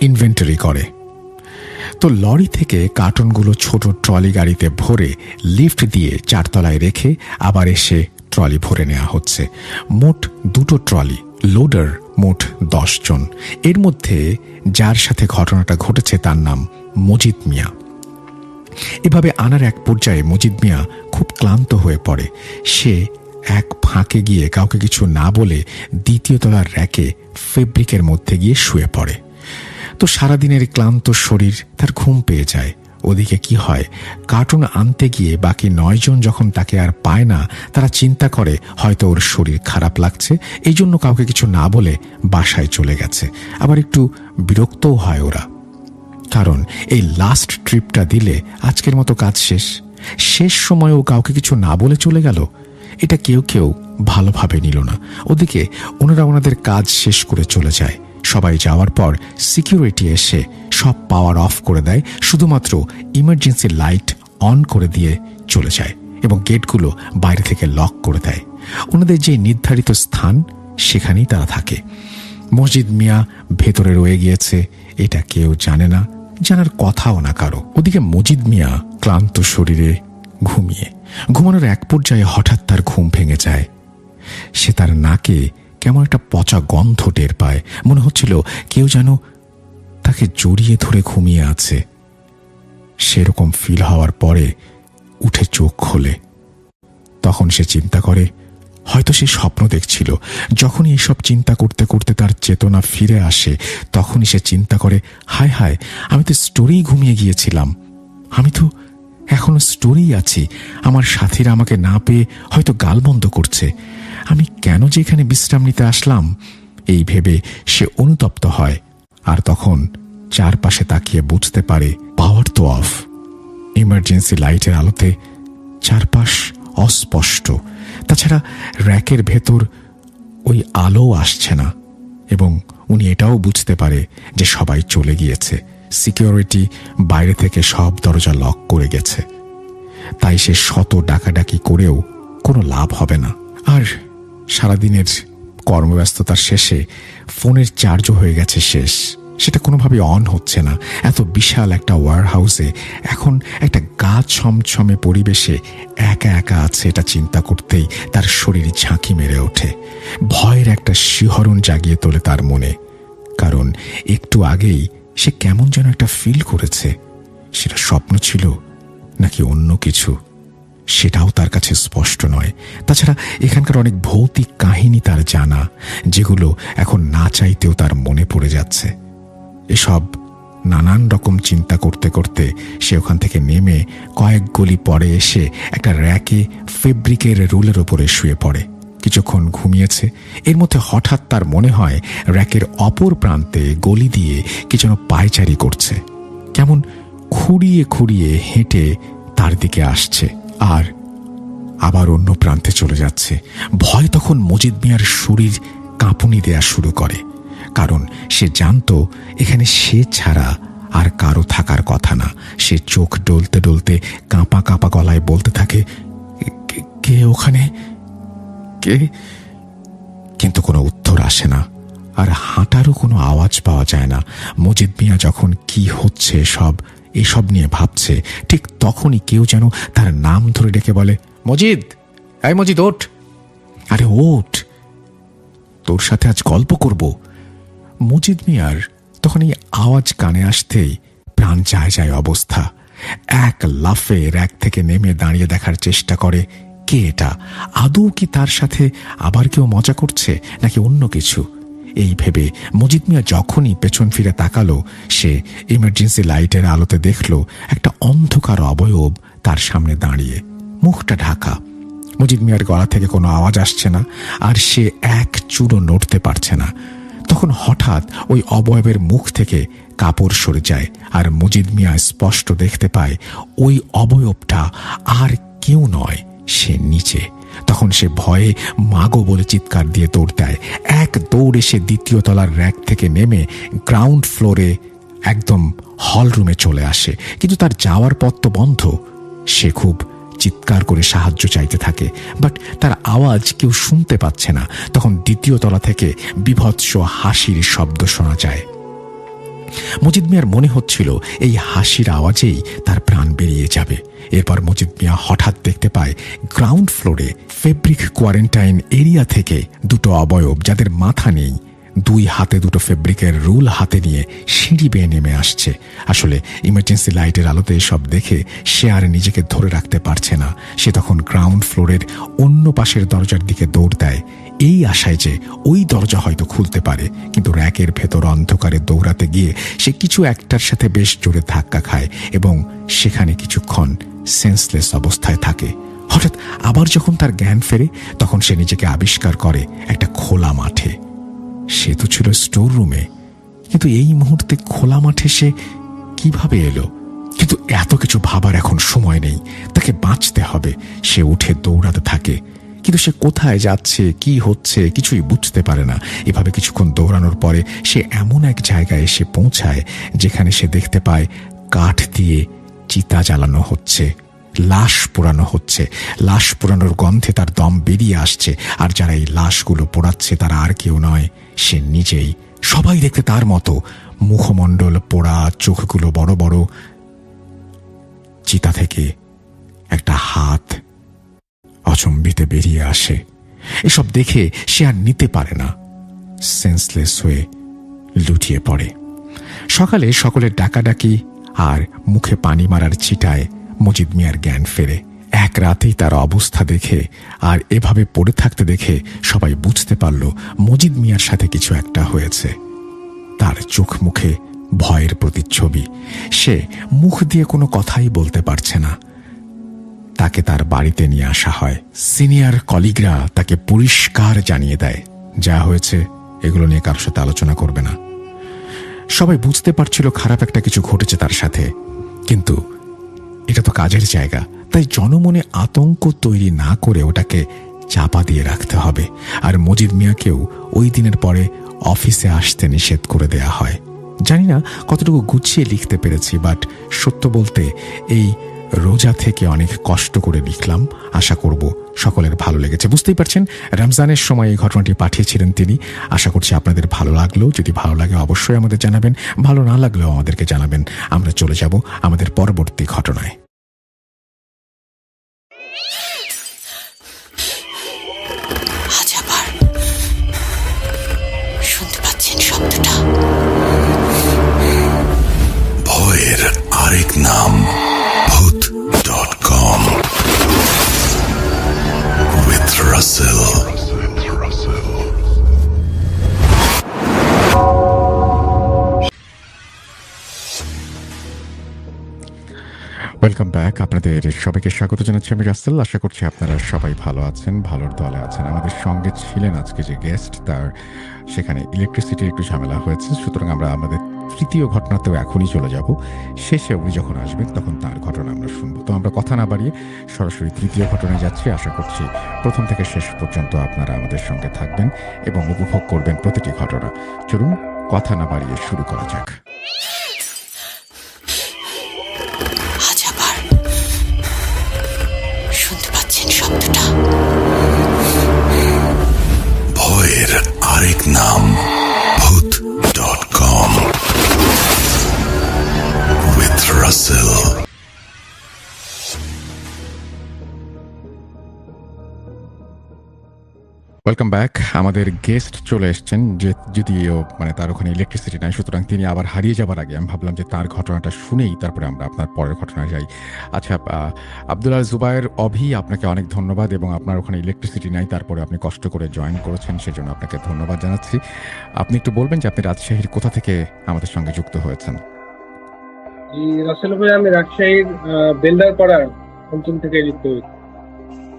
ইনভেন্টরি করে। তো লরি থেকে কার্টনগুলো ছোট ট্রলি গাড়িতে ভরে লিফট দিয়ে 4 তলায় রেখে আবার এসে ট্রলি ভরে নেওয়া হচ্ছে। মোট 2টো ট্রলি, লোডার মোট 10 জন। এর মধ্যে যার সাথে ঘটনাটা ঘটেছে তার নাম মজিদ মিয়া। এভাবে আনার এক পর্যায়ে মজিদ মিয়া খুব ক্লান্ত হয়ে পড়ে। সে এক ফাঁকে গিয়ে কাউকে কিছু না বলে দ্বিতীয় তলার র্যাকে ফেব্রিকের মধ্যে গিয়ে শুয়ে পড়ে। তো সারাদিনের ক্লান্ত শরীর তার ঘুম পেয়ে যায়। ওদিকে কি হয়, কার্টুন আনতে গিয়ে বাকি 9 জন যখন তাকে আর পায় না, তারা চিন্তা করে হয়তো ওর শরীর খারাপ লাগছে, এই জন্য কাউকে কিছু না বলে বাসায় চলে গেছে। আবার একটু বিরক্তও হয় ওরা, কারণ এই লাস্ট ট্রিপটা দিলে আজকের মতো কাজ শেষ সময়েও কাউকে কিছু না বলে চলে গেল। এটা কেউ কেউ ভালোভাবে নিল না। ওদিকে ওনারা ওনাদের কাজ শেষ করে চলে যায়। সবাই যাওয়ার পর সিকিউরিটি এসে সব পাওয়ার অফ করে দেয়, শুধুমাত্র ইমার্জেন্সি লাইট অন করে দিয়ে চলে যায় এবং গেটগুলো বাইরে থেকে লক করে দেয়। ওনাদের যে নির্ধারিত স্থান সেখানেই তারা থাকে। মসজিদ মিয়া ভেতরে রয়ে গিয়েছে এটা কেউ জানে না, জানার কথাও না কারো। ওদিকে মজিদ মিয়া ক্লান্ত শরীরে ঘুমানোর এক পর্যায়ে হঠাৎ তার ঘুম ভেঙে যায়। সে তার নাকে কেমন একটা পচা গন্ধ টের পায়। মনে হচ্ছিল কেউ যেন তাকে জড়িয়ে ধরে ঘুমিয়ে আছে। সেরকম ফিল হওয়ার পরে উঠে চোখ খোলে। তখন সে চিন্তা করে হয়তো সে স্বপ্ন দেখছিল। যখনই এইসব চিন্তা করতে করতে তার চেতনা ফিরে আসে, তখনই সে চিন্তা করে, হায় হায়, আমি তো স্টোরেই ঘুমিয়ে গিয়েছিলাম। আমি তো এখনো স্টোরেই আছি। আমার সাথীরা আমাকে না পেয়ে হয়তো গালবন্ধ করছে। আমি কেন যে এখানে বিশ্রাম নিতে আসলাম, এই ভেবে সে অনুতপ্ত হয়। আর তখন চারপাশে তাকিয়ে বুঝতে পারে পাওয়ার তো অফ। ইমার্জেন্সি লাইটের আলোতে চারপাশ অস্পষ্ট। তাছাড়া র্যাকের ভেতর ওই আলো আসছে না। এবং উনি এটাও বুঝতে পারে যে সবাই চলে গিয়েছে। সিকিউরিটি বাইরে থেকে সব দরজা লক করে গেছে। তাই সে শত ডাকাডাকি করেও কোনো লাভ হবে না। আর সারাদিনের কর্মব্যস্ততার শেষে ফোনের চার্জও হয়ে গেছে শেষ। সেটা কোনোভাবে অন হচ্ছে না। এত বিশাল একটা ওয়্যার হাউসে এখন একটা গা ছমছমে পরিবেশে একা একা আছে, এটা চিন্তা করতেই তার শরীর ঝাঁকি মেরে ওঠে। ভয়ের একটা শিহরণ জাগিয়ে তোলে তার মনে, কারণ একটু আগেই সে কেমন যেন একটা ফিল করেছে। সেটা স্বপ্ন ছিল নাকি অন্য কিছু, সেটাও তার কাছে স্পষ্ট নয়। তাছাড়া এখানকার অনেক ভৌতিক কাহিনী তার জানা, যেগুলো এখন না চাইতেও তার মনে পড়ে যাচ্ছে। এসব নানান রকম চিন্তা করতে করতে সে ওখান থেকে নেমে কয়েক গলি পরে এসে একটা র্যাকে ফেব্রিকের রুলের ওপরে শুয়ে পড়ে। কিছুক্ষণ ঘুমিয়েছে। এর মধ্যে হঠাৎ তার মনে হয় র্যাকের অপর প্রান্তে গলি দিয়ে কি যেন পায়চারি করছে, কেমন খুঁড়িয়ে খুঁড়িয়ে হেঁটে তার দিকে আসছে আর আবার অন্য প্রান্তে চলে যাচ্ছে। ভয় তখন মজিদ মিয়ার শরীর কাঁপুনি দেয়া শুরু করে, কারণ সে জানতো এখানে সে ছাড়া আর কারো থাকার কথা না। সে চোখ ডলতে ডলতে কাঁপা কাঁপা গলায় বলতে থাকে, কে ওখানে, কে? কিন্তু কোনো উত্তর আসে না, আর হাঁটারও কোনো আওয়াজ পাওয়া যায় না। মজিদ মিয়া যখন কি হচ্ছে এসব নিয়ে ভাবছে, ঠিক তখনই কেউ যেন তার নাম ধরে ডেকে বলে, মজিদ, এই মজিদ, ওঠ। আরে ওঠ, তোর সাথে আজ গল্প করব। মজিদ মিয়ার তখন এই আওয়াজ কানে আসতেই প্রাণ যায় যায় অবস্থা। এক লাফে র্যাক থেকে নেমে দাঁড়িয়ে দেখার চেষ্টা করে কে এটা, আদৌ কি তার সাথে আবার কেউ মজা করছে নাকি অন্য কিছু। এই ভেবে মজিদ মিয়া যখনই পেছন ফিরে তাকালো, সে ইমার্জেন্সি লাইটের আলোতে দেখল একটা অন্ধকার অবয়ব তার সামনে দাঁড়িয়ে, মুখটা ঢাকা। মজিদ মিয়ার গলা থেকে কোনো আওয়াজ আসছে না, আর সে এক চুরো নড়তে পারছে না। তখন হঠাৎ ওই অবয়বের মুখ থেকে কাপড় সরে যায়, আর মজিদ মিয়া স্পষ্ট দেখতে পায় ওই অবয়বটা আর কেউ নয়, সে নিচে। তখন সে ভয়ে মাগো বলে চিৎকার দিয়ে দৌড় দেয়। এক দৌড়ে সে দ্বিতীয় তলার র্যাক থেকে নেমে গ্রাউন্ড ফ্লোরে একদম হল রুমে চলে আসে, কিন্তু তার যাওয়ার পথ তো বন্ধ। সে খুব চিৎকার করে সাহায্য চাইতে থাকে, বাট তার আওয়াজ কেউ শুনতে পাচ্ছে না। তখন দ্বিতীয় তলা থেকে বীভৎস হাসির শব্দ শোনা যায়। মজিদ মিয়ার মনে হচ্ছিল এই হাসির আওয়াজেই তার প্রাণ বেরিয়ে যাবে। এরপর মজিদ মিয়া হঠাৎ দেখতে পায় গ্রাউন্ড ফ্লোরে ফেব্রিক কোয়ারেন্টাইন এরিয়া থেকে দুটো অবয়ব, যাদের মাথা নেই, দুই হাতে দুটো ফেব্রিকের রুল হাতে নিয়ে সিঁড়ি বেয়ে নেমে আসছে। আসলে ইমার্জেন্সি লাইটের আলোতে সব দেখে সে আর নিজেকে ধরে রাখতে পারছে না। সে তখন গ্রাউন্ড ফ্লোরের অন্য পাশের দরজার দিকে দৌড় দেয়, এই আশায় যে ওই দরজা হয়তো খুলতে পারে। কিন্তু র্যাকের ভেতর অন্ধকারে দৌড়াতে গিয়ে সে কিছু একটার সাথে বেশ জোরে ধাক্কা খায় এবং সেখানে কিছুক্ষণ সেন্সলেস অবস্থায় থাকে। হঠাৎ আবার যখন তার জ্ঞান ফেরে, তখন সে নিজেকে আবিষ্কার করে একটা খোলা মাঠে। সে তো ছিল স্টোর রুমে, কিন্তু এই মুহূর্তে খোলা মাঠে সে কিভাবে এলো? কিন্তু এত কিছু ভাবার এখন সময় নেই, তাকে বাঁচতে হবে। সে উঠে দৌড়াতে থাকে, কিন্তু সে কোথায় যাচ্ছে, কি হচ্ছে কিছুই বুঝতে পারে না। এভাবে কিছুক্ষণ দৌড়ানোর পরে সে এমন এক জায়গায় এসে পৌঁছায় যেখানে সে দেখতে পায় কাঠ দিয়ে চিতা জ্বালানো হচ্ছে, লাশ পোড়ানো হচ্ছে। লাশ পোড়ানোর গন্ধে তার দম বেরিয়ে আসছে, আর যারা এই লাশগুলো পোড়াচ্ছে তারা আর কেউ নয়, সে নিজেই। সবাই দেখতে তার মতো, মুখমণ্ডল পোড়া, চোখগুলো বড় বড়। চিতা থেকে একটা হাত অচম্বিতে বেরিয়ে আসে। এসব দেখে সে আর নিতে পারে না, সেন্সলেস হয়ে লুটিয়ে পড়ে। সকালে সকলের ডাকাডাকি আর মুখে পানি মারার ছিটায় মজিদ মিয়ার জ্ঞান ফেরে। এক রাতেই তার অবস্থা দেখে আর এভাবে পড়ে থাকতে দেখে সবাই বুঝতে পারল মজিদ মিয়ার সাথে কিছু একটা হয়েছে। তার চোখ মুখে ভয়ের প্রতিচ্ছবি। সে মুখ দিয়ে কোনো কথাই বলতে পারছে না। তাকে তার বাড়িতে নিয়ে আসা হয়। সিনিয়র কলিগরা তাকে পরিষ্কার জানিয়ে দেয়, যা হয়েছে এগুলো নিয়ে কারোর সাথে আলোচনা করবে না। সবাই বুঝতে পারছিল খারাপ একটা কিছু ঘটেছে তার সাথে, কিন্তু এটা তো কাজের জায়গা, তাই জনমনে আতঙ্ক তৈরি না করে ওটাকে চাপা দিয়ে রাখতে হবে। আর মজিদ মিয়াকেও ওই দিনের পরে অফিসে আসতে নিষেধ করে দেয়া হয়। জানি না কতটুকু গুছিয়ে লিখতে পেরেছি, বাট সত্য বলতে এই রোজা থেকে অনেক কষ্ট করে লিখলাম, আশা করব সকলের ভালো লেগেছে। বুঝতেই পারছেন রমজানের সময় এই ঘটনাটি পাঠিয়েছিলেন তিনি। আশা করছি আপনাদের ভালো লাগলো। যদি ভালো লাগে অবশ্যই আমাদের জানাবেন, ভালো না লাগলেও আমাদেরকে জানাবেন। আমরা চলে যাব আমাদের পরবর্তী ঘটনায়। আজ আবার শুনতে পাচ্ছেন শব্দটা? ভয়ের আরেক নাম ভূত.com with Russell. Welcome back. আপনাদের সবাইকে স্বাগত জানাচ্ছি আমি রাসেল। আশা করছি আপনারা সবাই ভালো আছেন, ভালোর দলে আছেন। আমাদের সঙ্গে ছিলেন আজকে যে গেস্ট, তার সেখানে ইলেকট্রিসিটির একটু ঝামেলা হয়েছে, সুতরাং আমরা আমাদের তৃতীয় ঘটনাতেও এখনই চলে যাব। শেষে উনি যখন আসবেন তখন তার ঘটনা আমরা শুনবো। তো আমরা কথা না বাড়িয়ে সরাসরি তৃতীয় ঘটনায় যাচ্ছি। আশা করছি প্রথম থেকে শেষ পর্যন্ত আপনারা আমাদের সঙ্গে থাকবেন এবং উপভোগ করবেন প্রতিটি ঘটনা। চলুন কথা না বাড়িয়ে শুরু করা যাক। আজ আবার শুনতে পাচ্ছেন শব্দটা? ভয়ের আরেক নাম ভূত.com with Russell. Welcome back. আমাদের গেস্ট চলে এসছেন, যে যদিও তার ওখানে ইলেকট্রিসিটি নাই, সুতরাং তিনি আবার হারিয়ে যাবার আগে আমি ভাবলাম যে তার ঘটনাটা শুনেই তারপরে আমরা আপনার পরের ঘটনায় যাই। আচ্ছা, আব্দুল্লাহ জুবায়ের অভি, আপনাকে অনেক ধন্যবাদ। এবং আপনার ওখানে ইলেকট্রিসিটি নাই, তারপরে আপনি কষ্ট করে জয়েন করেছেন, সেজন্য আপনাকে ধন্যবাদ জানাচ্ছি। আপনি একটু বলবেন যে আপনি রাজশাহীর কোথা থেকে আমাদের সঙ্গে যুক্ত হয়েছেন? জি রাসেল ভাই, আমি রাজশাহীর বেলদারপাড়া অঞ্চল থেকে যুক্ত হয়েছি।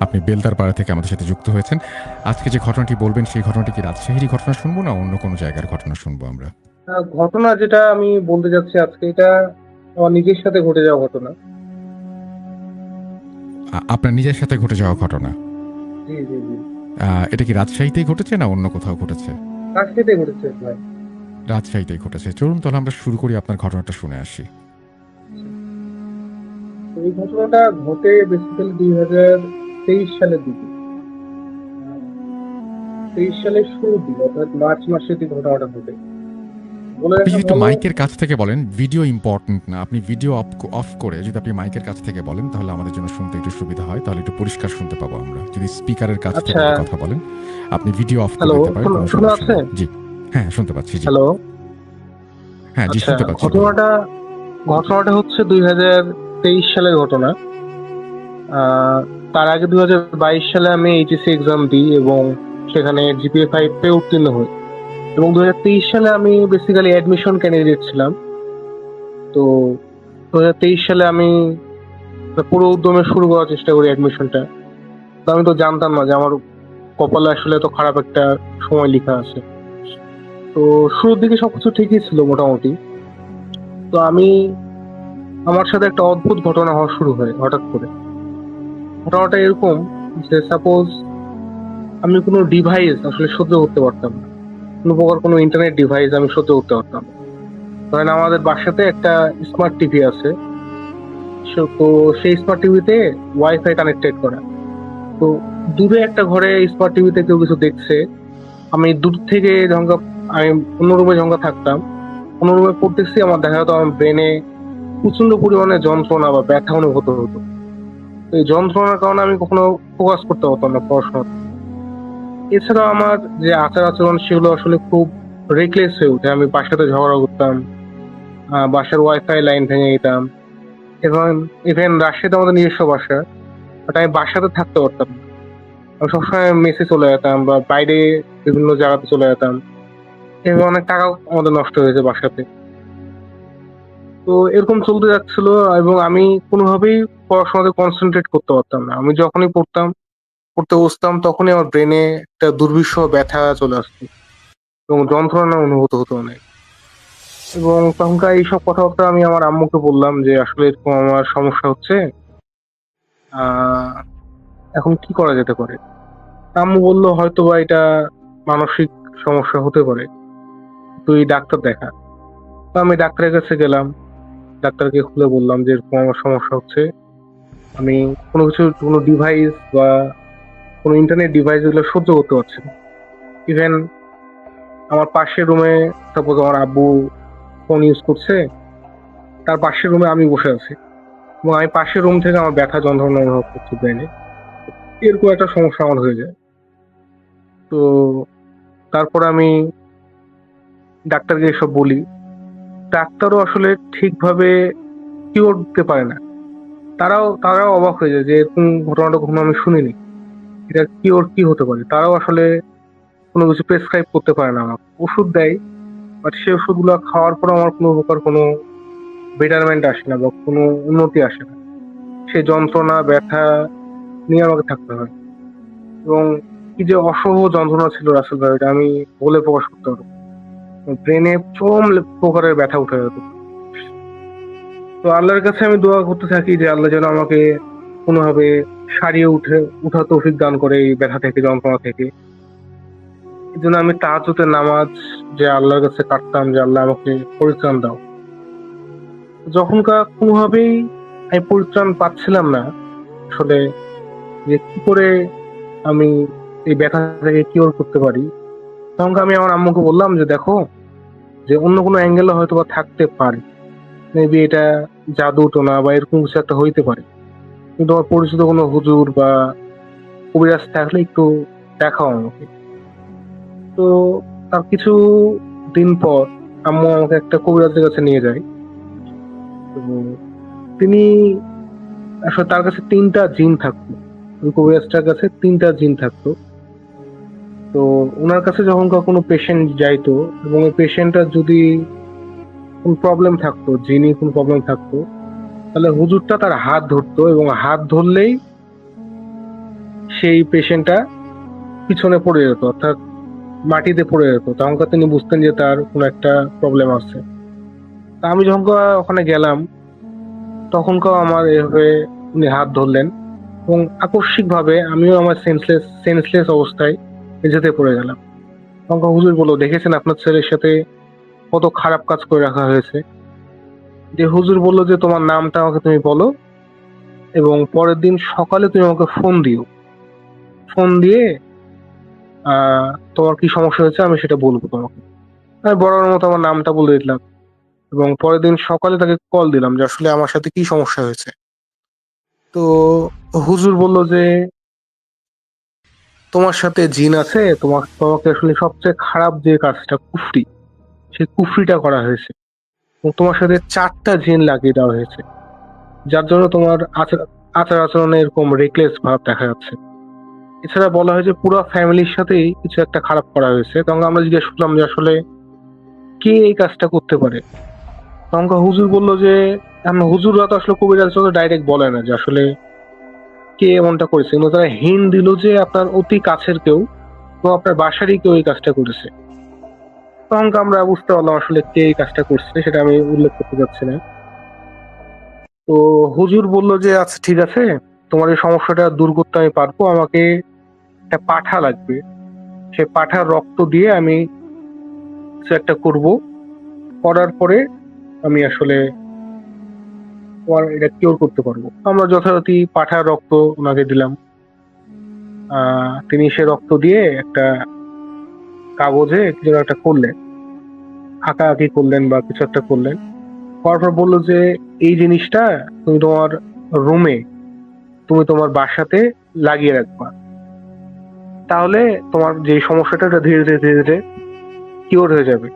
আপনি বেলদারপাড়া থেকে আমাদের সাথে যুক্ত হয়েছেন। আজকে যে ঘটনাটি বলবেন সেই ঘটনাটি কি রাজশাহীরই ঘটনা শুনবো না অন্য কোনো জায়গার ঘটনা শুনবো আমরা? ঘটনা যেটা আমি বলতে যাচ্ছি আজকে, এটা আমার নিজের সাথে ঘটে যাওয়া ঘটনা। আপনার নিজের সাথে ঘটে যাওয়া ঘটনা? জি জি জি, এটা কি রাজশাহীতেই ঘটেছে না অন্য কোথাও ঘটেছে? রাজশাহীতে ঘটেছে ভাই। রাজশাহীতেই ঘটেছে। চলুন তাহলে আমরা শুরু করি, আপনার ঘটনাটা শুনে আসি। তো এই ঘটনাটা ঘটে বেসিক্যালি 2023 সালের দিকে, 23 সালের শুরুর দিকে, অর্থাৎ মার্চ মাসের দিকে ঘটনাটা ঘটে। বলে আপনি রাখা যদি একটু ভালো, মাইকের কাছ থেকে বলেন, ভিডিও ইম্পর্টেন্ট না, আপনি ভিডিও অফ করে যদি আপনি মাইকের কাছ থেকে বলেন তাহলে আমাদের জন্য শুনতে একটু সুবিধা হয়, তাহলে একটু পরিষ্কার শুনতে পাবো আমরা। যদি স্পিকারের কাছ থেকে আচ্ছা। কথা বলেন, আপনি ভিডিও অফ করে হ্যালো, দিতে পারেন, কোনো শোনা সমস্যা আছে? নেই। জি হ্যাঁ, শুনতে পাচ্ছি। জি হ্যালো। হ্যাঁ, জি আচ্ছা, শুনতে পাচ্ছি। ঘটনাটা হচ্ছে 2023 সালের ঘটনা। তার আগে 2022 সালে আমি এইচএসসি এক্সাম দিই এবং সেখানে জিপিএ 5 পেয়ে উত্তীর্ণ হই। এবং 2023 সালে আমি বেসিক্যালি অ্যাডমিশন ক্যান্ডিডেট ছিলাম। তো 2023 সালে আমি পুরো উদ্যমে শুরু করার চেষ্টা করি অ্যাডমিশনটা। তো আমি তো জানতাম না যে আমার কপালে আসলে এত খারাপ একটা সময় লেখা আছে। তো শুরুর দিকে সবকিছু ঠিকই ছিল মোটামুটি। তো আমার সাথে একটা অদ্ভুত ঘটনা হওয়া শুরু হয় হঠাৎ করে। ঘটনাটা এরকম যে, সাপোজ আমি কোনো ডিভাইস আসলে সহ্য করতে পারতাম না, কোনো প্রকার কোনো ইন্টারনেট ডিভাইস আমি সহ্য করতে পারতাম না। ধরেন আমাদের বাসাতে একটা স্মার্ট টিভি আছে, তো সেই স্মার্ট টিভিতে ওয়াইফাই কানেক্টেড করা। তো দূরে একটা ঘরে স্মার্ট টিভিতে কেউ কিছু দেখছে, আমি দূর থেকে আমি অন্য রুমে যখন থাকতাম, অন্য রুমে পড়তেছি, আমার দেখা যেত আমার ব্রেনে প্রচন্ড পরিমাণে যন্ত্রণা বা ব্যথা অনুভূত হতো। তো এই যন্ত্রণার কারণে আমি কখনো ফোকাস করতে পারতাম না পড়াশোনাতে। এছাড়াও আমার যে আচার আচরণ সেগুলো আসলে খুব রেকলেস হয়ে ওঠে। আমি বাসাতে ঝগড়া করতাম, বাসার ওয়াইফাই লাইন ভেঙে দিতাম। এবং ইভেন রাজশাহীতে আমাদের নিজস্ব বাসা, বাট আমি বাসাতে থাকতে পারতাম না। আমি সবসময় মেসে চলে যেতাম বা বাইরে বিভিন্ন জায়গাতে চলে যেতাম। এভাবে অনেক টাকাও আমাদের নষ্ট হয়েছে বাসাতে। তো এরকম চলতে যাচ্ছিল এবং আমি কোনোভাবেই পড়াশোনাতে কনসেন্ট্রেট করতে পারতাম না। আমি যখনই পড়তে বসতাম তখনই আমার ব্রেনে একটা দুর্বিষহ ব্যথা চলে আসতো এবং যন্ত্রণা অনুভূত হতো অনেক। এবং তখনকার এইসব কথাবার্তা আমি আমার আম্মুকে বললাম যে আসলে এরকম আমার সমস্যা হচ্ছে, আহ এখন কি করা যেতে পারে। আম্মু বললো হয়তো বা এটা মানসিক সমস্যা হতে পারে, তুই ডাক্তার দেখা। তো আমি ডাক্তারের কাছে গেলাম, ডাক্তারকে খুলে বললাম যে এরকম আমার সমস্যা হচ্ছে, আমি কোনো ডিভাইস বা কোনো ইন্টারনেট ডিভাইস এগুলো সহ্য করতে পারছি না। ইভেন আমার পাশের রুমে সাপোজ আমার আব্বু ফোন ইউজ করছে, তার পাশের রুমে আমি বসে আছি এবং আমি পাশের রুম থেকে আমার ব্যথা যন্ত্রণা অনুভব করছি ব্রেনে। এরকম একটা সমস্যা আমার হয়ে যায়। তো তারপর আমি ডাক্তারকে এসব বলি। ডাক্তারও আসলে ঠিকভাবে কিওর দিতে পারে না। তারাও অবাক হয়ে যায় যে এরকম ঘটনাটা কখনো আমি শুনিনি। এটা কিওর কি হতে পারে? তারাও আসলে কোনো কিছু প্রেসক্রাইব করতে পারে না আমাকে। ওষুধ দেয়, বাট সেই ওষুধগুলো খাওয়ার পর আমার কোনো প্রকার কোনো বেটারমেন্ট আসে না বা কোনো উন্নতি আসে না। সেই যন্ত্রণা ব্যথা নিয়ে আমাকে থাকতে হয় এবং কি যে অসহ্য যন্ত্রণা ছিল রাসেল ভাই, এটা আমি বলে প্রকাশ করতে পারবো। ব্রেনে চরম প্রকারের ব্যথা উঠে যেত। তো আল্লাহর কাছে আমি দোয়া করতে থাকি যে আল্লাহ যেন আমাকে কোনোভাবে সারিয়ে উঠা তৌফিক দান করে এই ব্যথা থেকে, যন্ত্রণা থেকে। এই জন্য আমি তাহাজ্জুদের নামাজ যে আল্লাহর কাছে কাটতাম যে আল্লাহ আমাকে পরিত্রাণ দাও। যখনকার কোনোভাবেই আমি পরিত্রাণ পাচ্ছিলাম না আসলে, যে কি করে আমি এই ব্যথা থেকে কিওর করতে পারি, তখন আমি আমার আম্মুকে বললাম যে দেখো, যে অন্য কোনো অ্যাঙ্গেলে হয়তো বা থাকতে পারে, মেবি এটা জাদু টোনা বা এরকম কিছু একটা হইতে পারে, কিন্তু আমার পরিচিত কোনো হুজুর বা কবিরাজ থাকলে একটু দেখাও আমাকে। তো তার কিছু দিন পর আম্মু আমাকে একটা কবিরাজের কাছে নিয়ে যায়। তো তিনি আসলে, তার কাছে 3টা জিন থাকতো। ওই কবিরাজটার কাছে 3টা জিন থাকতো। তো ওনার কাছে যখন কোনো পেশেন্ট যাইতো এবং ওই পেশেন্টটার যদি কোন প্রবলেম থাকতো, জিনি কোন প্রবলেম থাকতো, তাহলে হুজুরটা তার হাত ধরতো এবং হাত ধরলেই সেই পেশেন্টটা পিছনে পড়ে যেত, অর্থাৎ মাটিতে পড়ে যেত। তখনকার তিনি বুঝতেন যে তার কোনো একটা প্রবলেম আছে। তা আমি যখন ওখানে গেলাম, তখনকার আমার এভাবে উনি হাত ধরলেন এবং আকস্মিক ভাবে আমিও আমার সেন্সলেস অবস্থায় মেঝেতে পড়ে গেলাম। তখন হুজুর বললো, দেখেছেন আপনার ছেলের সাথে কত খারাপ কাজ করে রাখা হয়েছে। যে হুজুর বললো যে তোমার নামটা আমাকে তুমি বলো এবং পরের দিন সকালে তুমি আমাকে ফোন দিও। ফোন দিয়ে তোমার কি সমস্যা হয়েছে আমি সেটা বলবো তোমাকে। আমি বরাবর মতো আমার নামটা বলে দিলাম এবং পরের দিন সকালে তাকে কল দিলাম যে আসলে আমার সাথে কি সমস্যা হয়েছে। তো হুজুর বলল যে তোমার সাথে জিন আছে, তোমাকে আসলে সবচেয়ে খারাপ যে কাজটা কুফরি, সেই কুফরিটা করা হয়েছে এবং তোমার সাথে 4টা জিন লাগিয়ে দেওয়া হয়েছে, যার জন্য তোমার আচার আচরণে এরকম রেকলেস ভাব দেখা যাচ্ছে। এছাড়া বলা হয় যে পুরো ফ্যামিলির সাথেই কিছু একটা খারাপ করা হয়েছে। তখন আমরা জিজ্ঞেস করলাম যে আসলে কে এই কাজটা করতে পারে। তখন হুজুর বললো যে হুজুররা তো আসলে কবিরাজ ডাইরেক্ট বলে না যে আসলে কে এমনটা করেছে, কিন্তু তারা হিন্ট দিল যে আপনার অতি কাছের কেউ এবং আপনার বাসারই কেউ এই কাজটা করেছে। তখন আমরা বুঝতে পারলাম আসলে কে এই কাজটা করছে, সেটা আমি উল্লেখ করতে চাচ্ছি না। তো হুজুর বললো যে আচ্ছা ঠিক আছে, তোমার এই সমস্যাটা দূর করতে আমি পারবো, আমাকে একটা পাঠা লাগবে, সে পাঠার রক্ত দিয়ে আমি কিছু একটা করব, করার পরে আমি আসলে তোমার এটা কিওর করতে পারবো। আমরা যথারীতি পাঠার রক্ত ওনাকে দিলাম। তিনি সে রক্ত দিয়ে একটা কাগজে কিছু একটা করলেন, আঁকাআঁকি করলেন বা কিছু একটা করলেন, করার পর বললো যে এই জিনিসটা তুমি তোমার রুমে, তুমি তোমার বাসাতে লাগিয়ে রাখবা, তাহলে তোমার যে সমস্যাটা এটা ধীরে ধীরে ধীরে ধীরে কিওর হয়ে যাবে।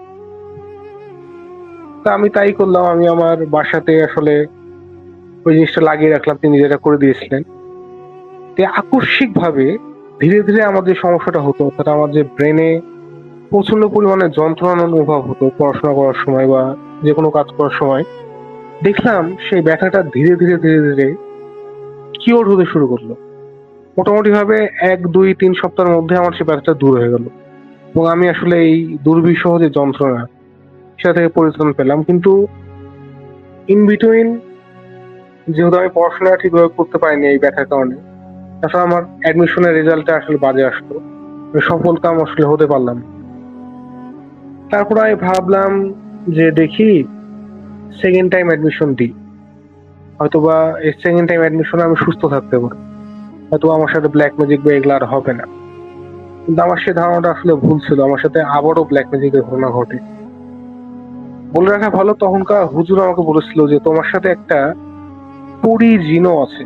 তা আমি তাই করলাম, আমি আমার বাসাতে আসলে ওই জিনিসটা লাগিয়ে রাখলাম, তিনি যেটা করে দিয়েছিলেন। আকস্মিক ভাবে ধীরে ধীরে আমার যে সমস্যাটা হতো, অর্থাৎ আমার যে ব্রেনে প্রচন্ড পরিমাণে যন্ত্রণা অনুভব হতো পড়াশোনা করার সময় বা যে কোনো কাজ করার সময়, দেখলাম সেই ব্যথাটা ধীরে ধীরে ধীরে ধীরে কিওর হতে শুরু করলো। মোটামুটি ভাবে 1, 2, 3 সপ্তাহের মধ্যে আমার সেই ব্যথাটা দূর হয়ে গেল এবং আমি আসলে এই দুর্বিষহ যে যন্ত্রণা, সেটা থেকে পরিত্রাণ পেলাম। কিন্তু ইন বিটুইন, যেহেতু আমি পড়াশোনা ঠিকভাবে করতে পারিনি এই ব্যথার কারণে, তাছাড়া আমার অ্যাডমিশনের রেজাল্টটা আসলে বাজে আসতো, সফল কাম আসলে হতে পারলাম। তারপর আমি ভাবলাম যে দেখি সেকেন্ড টাইম অ্যাডমিশন দিই। হয়তোবা এই সেকেন্ড টাইম অ্যাডমিশনে আমি সুস্থ থাকতে পারি, হয়তো আমার সাথে ব্ল্যাক ম্যাজিক বা এগুলো আর হবে না। কিন্তু আমার সেই ধারণাটা আসলে ভুল ছিল, আমার সাথে আবারও ব্ল্যাক ম্যাজিকের ঘটনা ঘটে। বলে রাখা ভালো, তখনকার হুজুর আমাকে বলেছিল যে তোমার সাথে একটা পরি জিনও আছে।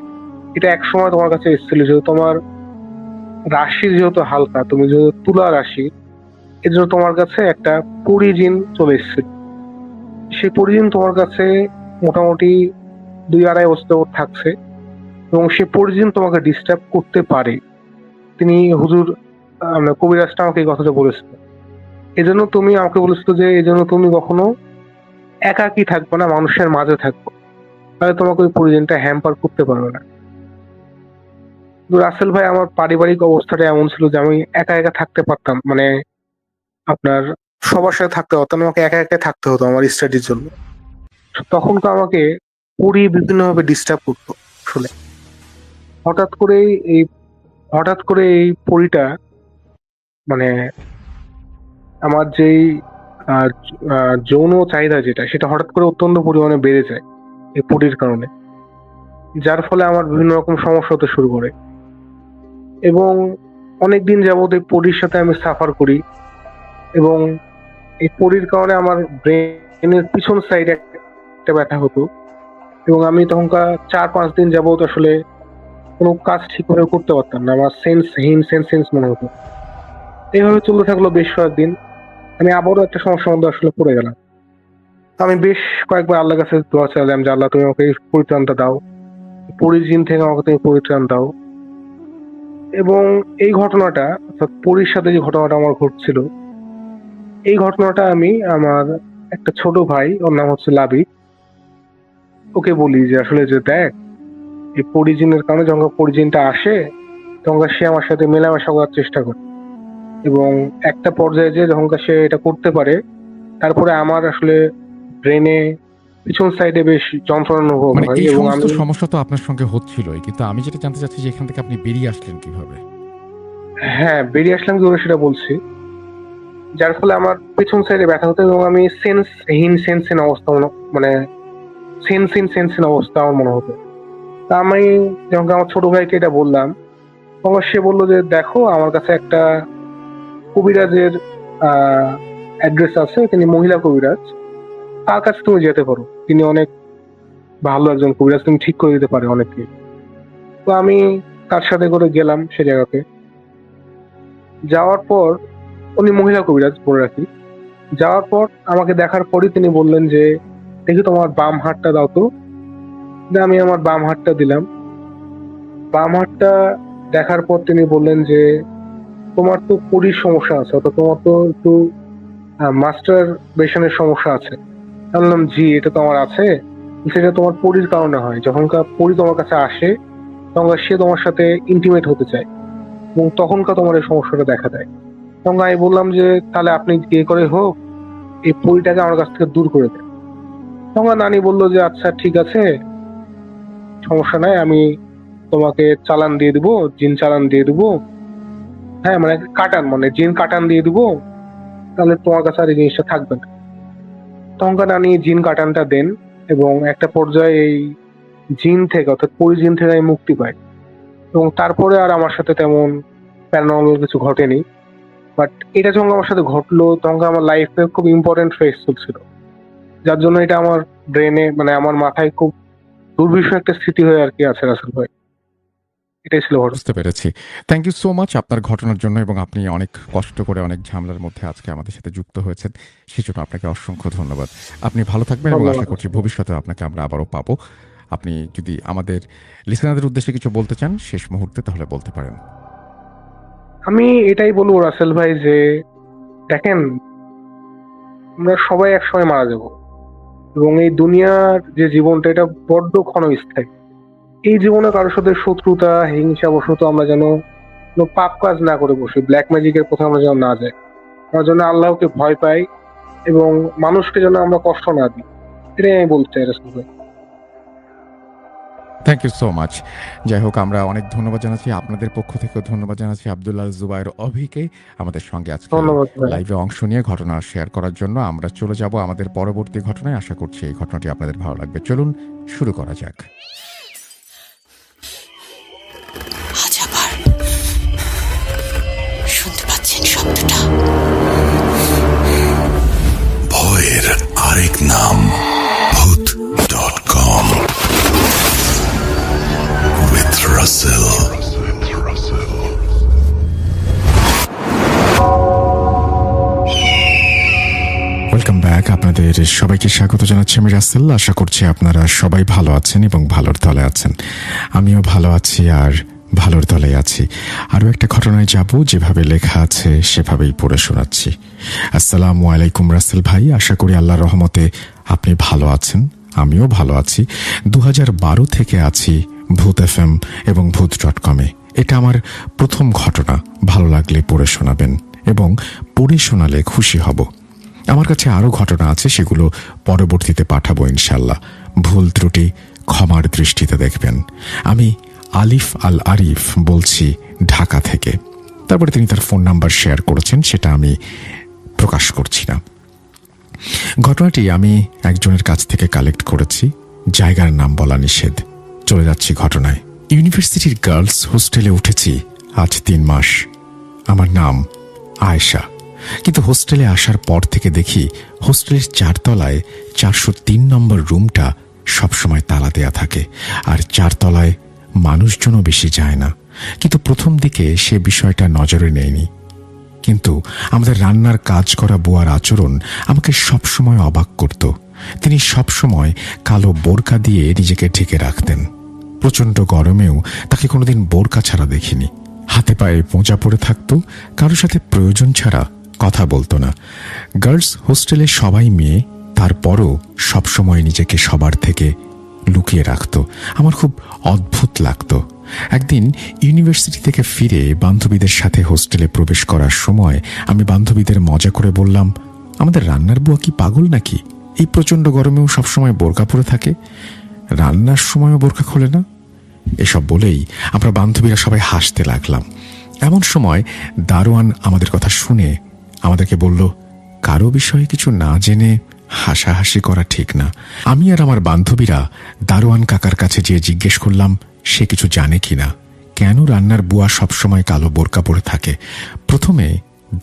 এটা এক সময় তোমার কাছে এসেছিল, যেহেতু তোমার রাশি যেহেতু হালকা, তুমি যেহেতু তুলা রাশি, এর জন্য তোমার কাছে একটা পরি জিন চলে এসেছিল। সেই পরি জিন তোমার কাছে মোটামুটি 2-2.5 বছর থাকছে, এবং সে পরি জিন তোমাকে ডিস্টার্ব করতে পারে। তিনি হুজুর কবিরাজটা আমাকে এই কথাটা বলেছিল। এজন্য তুমি আমাকে বলেছিল যে এজন্য তুমি কখনো একাকী থাকবে না, মানুষের মাঝে থাকবো, তাহলে তোমাকে ওই পরিজনটা হ্যাম্পার করতে পারবে না। কিন্তু রাসেল ভাই, আমার পারিবারিক অবস্থাটা এমন ছিল যে আমি একা একা থাকতে পারতাম, মানে আপনার সবার সাথে থাকতে পারতাম না, আমাকে একা একা থাকতে হতো আমার স্টাডির জন্য। তখন তো আমাকে পরি বিভিন্নভাবে ডিস্টার্ব করতো আসলে। হঠাৎ করেই এই হঠাৎ করে এই পরিটা, মানে আমার যেই যৌন চাহিদা যেটা, সেটা হঠাৎ করে অত্যন্ত পরিমাণে বেড়ে যায় এই পরির কারণে, যার ফলে আমার বিভিন্ন রকম সমস্যা হতে শুরু করে। এবং অনেকদিন যাবত এই পরির সাথে আমি সাফার করি, এবং এই পরির কারণে আমার ব্রেনের পিছন সাইডে একটা ব্যথা হতো, এবং আমি তখনকার 4-5 দিন যাবত আসলে কোনো কাজ ঠিকভাবে করতে পারতাম না, আমার সেন্স মনে হতো। এইভাবে চলতে থাকলো বেশ কয়েকদিন। আমি আবারও একটা সমস্যার মধ্যে আসলে পড়ে গেলাম। আমি বেশ কয়েকবার আল্লাহর কাছে দোয়া চাইলাম যে আল্লাহ, তুমি আমাকে এই পরিত্রাণটা দাও, পরিজিন থেকে আমাকে তুমি পরিত্রাণ দাও। এবং এই ঘটনাটা, অর্থাৎ পরির সাথে যে ঘটনাটা আমার ঘটছিল, এই ঘটনাটা আমি আমার একটা ছোট ভাই, ওর নাম হচ্ছে লাবি, ওকে বলি যে আসলে যে দেখ, এই পরিজিনের কারণে যখন পরিজিনটা আসে তখন সে আমার সাথে মেলামেশা করার চেষ্টা করে, এবং একটা পর্যায়ে যে যখন সে এটা করতে পারে, তারপরে আমার আসলে ব্রেনে পিছন সাইডে বেশ যন্ত্রণা অনুভব মানে হয়, এই এবং সমস্ত আমি সমস্যা তো আপনার সঙ্গে হচ্ছিলই, কিন্তু আমি যেটা জানতে চাচ্ছি যে এখান থেকে আপনি বেরিয়ে আসলেন কিভাবে? হ্যাঁ, বেরিয়ে আসলাম কি করে সেটা বলছি। যার ফলে আমার পেছন সাইডে ব্যথা হতো, এবং আমি সেন্সহীন অবস্থা মানে সেন্সহীন অবস্থা আমার মনে হতো। তা আমি যখন আমার ছোট ভাইকে এটা বললাম, তখন সে বললো যে দেখো, আমার কাছে একটা কবিরাজের অ্যাড্রেস আছে, তিনি মহিলা কবিরাজ, তার কাছে তুমি যেতে পারো, তিনি অনেক ভালো একজন কবিরাজ, তুমি ঠিক করে দিতে পারে অনেককে। তো আমি তার সাথে করে গেলাম সে জায়গাতে। যাওয়ার পর, উনি মহিলা কবিরাজ বলে রাখি, যাওয়ার পর আমাকে দেখার পরই তিনি বললেন যে দেখি তোমার বাম হাতটা দাও তো। দিয়ে আমি আমার বাম হাতটা দিলাম। বাম হাতটা দেখার পর তিনি বললেন যে তোমার তো পরির সমস্যা আছে, অর্থাৎ তোমার তো একটু মাস্টার বেশনের সমস্যা আছে। আমি বললাম জি, এটা তো আমার আছে। সেটা তোমার পরির কারণে হয়, যখনকার পরি তোমার কাছে আসে তখন সে তোমার সাথে ইন্টিমেট হতে চায়, এবং তখনকার তোমার এই সমস্যাটা দেখা দেয়। তখন আমি বললাম যে তাহলে আপনি যে করে হোক এই পরিটাকে আমার কাছ থেকে দূর করে দেন। তখন নানি বললো যে আচ্ছা ঠিক আছে, সমস্যা নাই, আমি তোমাকে চালান দিয়ে দিবো, জিন চালান দিয়ে দিবো। হ্যাঁ, মানে কাটান, মানে জিন কাটান দিয়ে দিবো, তাহলে তোমার কাছে আর এই জিনিসটা থাকবে না। তখন নানি জিন কাটানটা দেন, এবং একটা পর্যায়ে এই জিন থেকে, অর্থাৎ পরি জিন থেকে আমি মুক্তি পাই, এবং তারপরে আর আমার সাথে তেমন প্যারানর্মাল কিছু ঘটেনি। বাট এটা যখন আমার সাথে ঘটলো তখন আমার লাইফে খুব ইম্পর্টেন্ট ফেজ চলছিল, যার জন্য এটা আমার ব্রেনে, মানে আমার মাথায় খুব দুর্বিষহ একটা স্মৃতি হয়ে আর কি আছে রাসেল ভাই। এটাই ছিল ঘটনা। বুঝতে পেরেছি। থ্যাংক ইউ সো মাচ আপনার ঘটনার জন্য, এবং আপনি অনেক কষ্ট করে অনেক ঝামেলার মধ্যে আজকে আমাদের সাথে যুক্ত হয়েছেন। সেজন্য আপনাকে অসংখ্য ধন্যবাদ। আপনি ভালো থাকবেন, এবং আশা ধন্যবাদ। করছি ভবিষ্যতেও আপনাকে আমরা আবারও পাবো। আপনি যদি আমাদের লিসেনারদের উদ্দেশ্যে কিছু বলতে চান শেষ মুহূর্তে, তাহলে বলতে পারেন। আমি এটাই বলবো রাসেল ভাই যে দেখেন, আমরা সবাই একসময় মারা যাব, এবং এই দুনিয়ার যে জীবনটা, এটা বড্ড ক্ষণস্থায়ী। এই জীবনে কারোর সাথে শত্রুতা, হিংসা বশত আমরা যেন কোনো পাপ কাজ না করে বসি, ব্ল্যাক ম্যাজিকের পথে আমরা যেন না যাই, আমরা যেন আল্লাহকে ভয় পাই, এবং মানুষকে যেন আমরা কষ্ট না দিই। এটাই আমি বলতে চাই রাসেল ভাই। Thank you so much. যাই হোক, আমরা অনেক ধন্যবাদ জানাচ্ছি, আপনাদের পক্ষ থেকে ধন্যবাদ জানাচ্ছি আব্দুল্লাহ জুবায়ের অভিকে আমাদের সঙ্গে আজকে ধন্যবাদ ভাই। লাইভে অংশ নিয়ে ঘটনা শেয়ার করার জন্য। আমরা চলে যাব আমাদের পরবর্তী ঘটনায়। আশা করছি এই ঘটনাটি আপনাদের ভালো লাগবে। চলুন শুরু করা যাক। আজ আবার শুনতে পাচ্ছেন শব্দটা? ভয়ের আরেক নাম ভূত.com with Russell. Welcome back. আপনাদের সবাইকে স্বাগত জানাচ্ছি আমি রাসেল। আশা করছি আপনারা সবাই ভালো আছেন এবং ভালোর দলে আছেন। আমিও ভালো আছি আর ভালোর দলে আছি। আরও একটা ঘটনায় যাব, যেভাবে লেখা আছে সেভাবেই পড়ে শোনাচ্ছি। আসসালামু আলাইকুম রাসেল ভাই, আশা করি আল্লাহর রহমতে আপনি ভালো আছেন। আমিও ভালো আছি। 2012 থেকে আছি ভূত FM এবং ভূত.com-এ। এটা আমার প্রথম ঘটনা। ভালো লাগলে পড়ে শোনাবেন এবং পড়ে শোনালে খুশি হব। আমার কাছে আরও ঘটনা আছে, সেগুলো পরবর্তীতে পাঠাবো ইনশাল্লাহ। ভুল ত্রুটি ক্ষমার দৃষ্টিতে দেখবেন। আমি আলিফ আল আরিফ বলছি, ঢাকা থেকে। তারপরে তিনি তার ফোন নাম্বার শেয়ার করেছেন, সেটা আমি প্রকাশ করছি না। ঘটনাটি আমি একজনের কাছ থেকে কালেক্ট করেছি, জায়গার নাম বলা নিষেধ। চলে যাচ্ছি ঘটনায়। ইউনিভার্সিটির গার্লস হোস্টেলে উঠেছি আজ 3 মাস। আমার নাম আয়েশা, কিন্তু হোস্টেলে আসার পর থেকে দেখি হোস্টেলের 4 তলায় 403 নম্বর রুমটা সবসময় তালা দেয়া থাকে, আর 4 তলায় মানুষজনও বেশি যায় না। কিন্তু প্রথম দিকে সে বিষয়টা নজরে নেয়নি, কিন্তু আমাদের রান্নার কাজ করা বুয়ার আচরণ আমাকে সবসময় অবাক করত। তিনি সবসময় কালো বোরকা দিয়ে নিজেকে ঢেকে রাখতেন। প্রচণ্ড গরমেও তাকে কোনোদিন বোরকা ছাড়া দেখিনি। হাতে পায়ে মোজা পড়ে থাকতো, কারোর সাথে প্রয়োজন ছাড়া কথা বলতো না। গার্লস হোস্টেলে সবাই মেয়ে, তারপরও সবসময় নিজেকে সবার থেকে লুকিয়ে রাখত। আমার খুব অদ্ভুত লাগতো। একদিন ইউনিভার্সিটি থেকে ফিরে বান্ধবীদের সাথে হোস্টেলে প্রবেশ করার সময় আমি বান্ধবীদের মজা করে বললাম, আমাদের রান্নার বুয়া কি পাগল নাকি? এই প্রচণ্ড গরমেও সবসময় বোরকা পরে থাকে, রান্নার সময়ও বোরকা খোলে না। এসব বলেই আমরা বান্ধবীরা সবাই হাসতে লাগলাম। এমন সময় দারোয়ান আমাদের কথা শুনে আমাদেরকে বলল, কারো বিষয়ে কিছু না জেনে হাসাহাসি করা ঠিক না। আমি আর আমার বান্ধবীরা দারোয়ান কাকার কাছে যেয়ে জিজ্ঞেস করলাম সে কিছু জানে কিনা, কেন রান্নার বুয়া সবসময় কালো বোরকা পরে থাকে। প্রথমে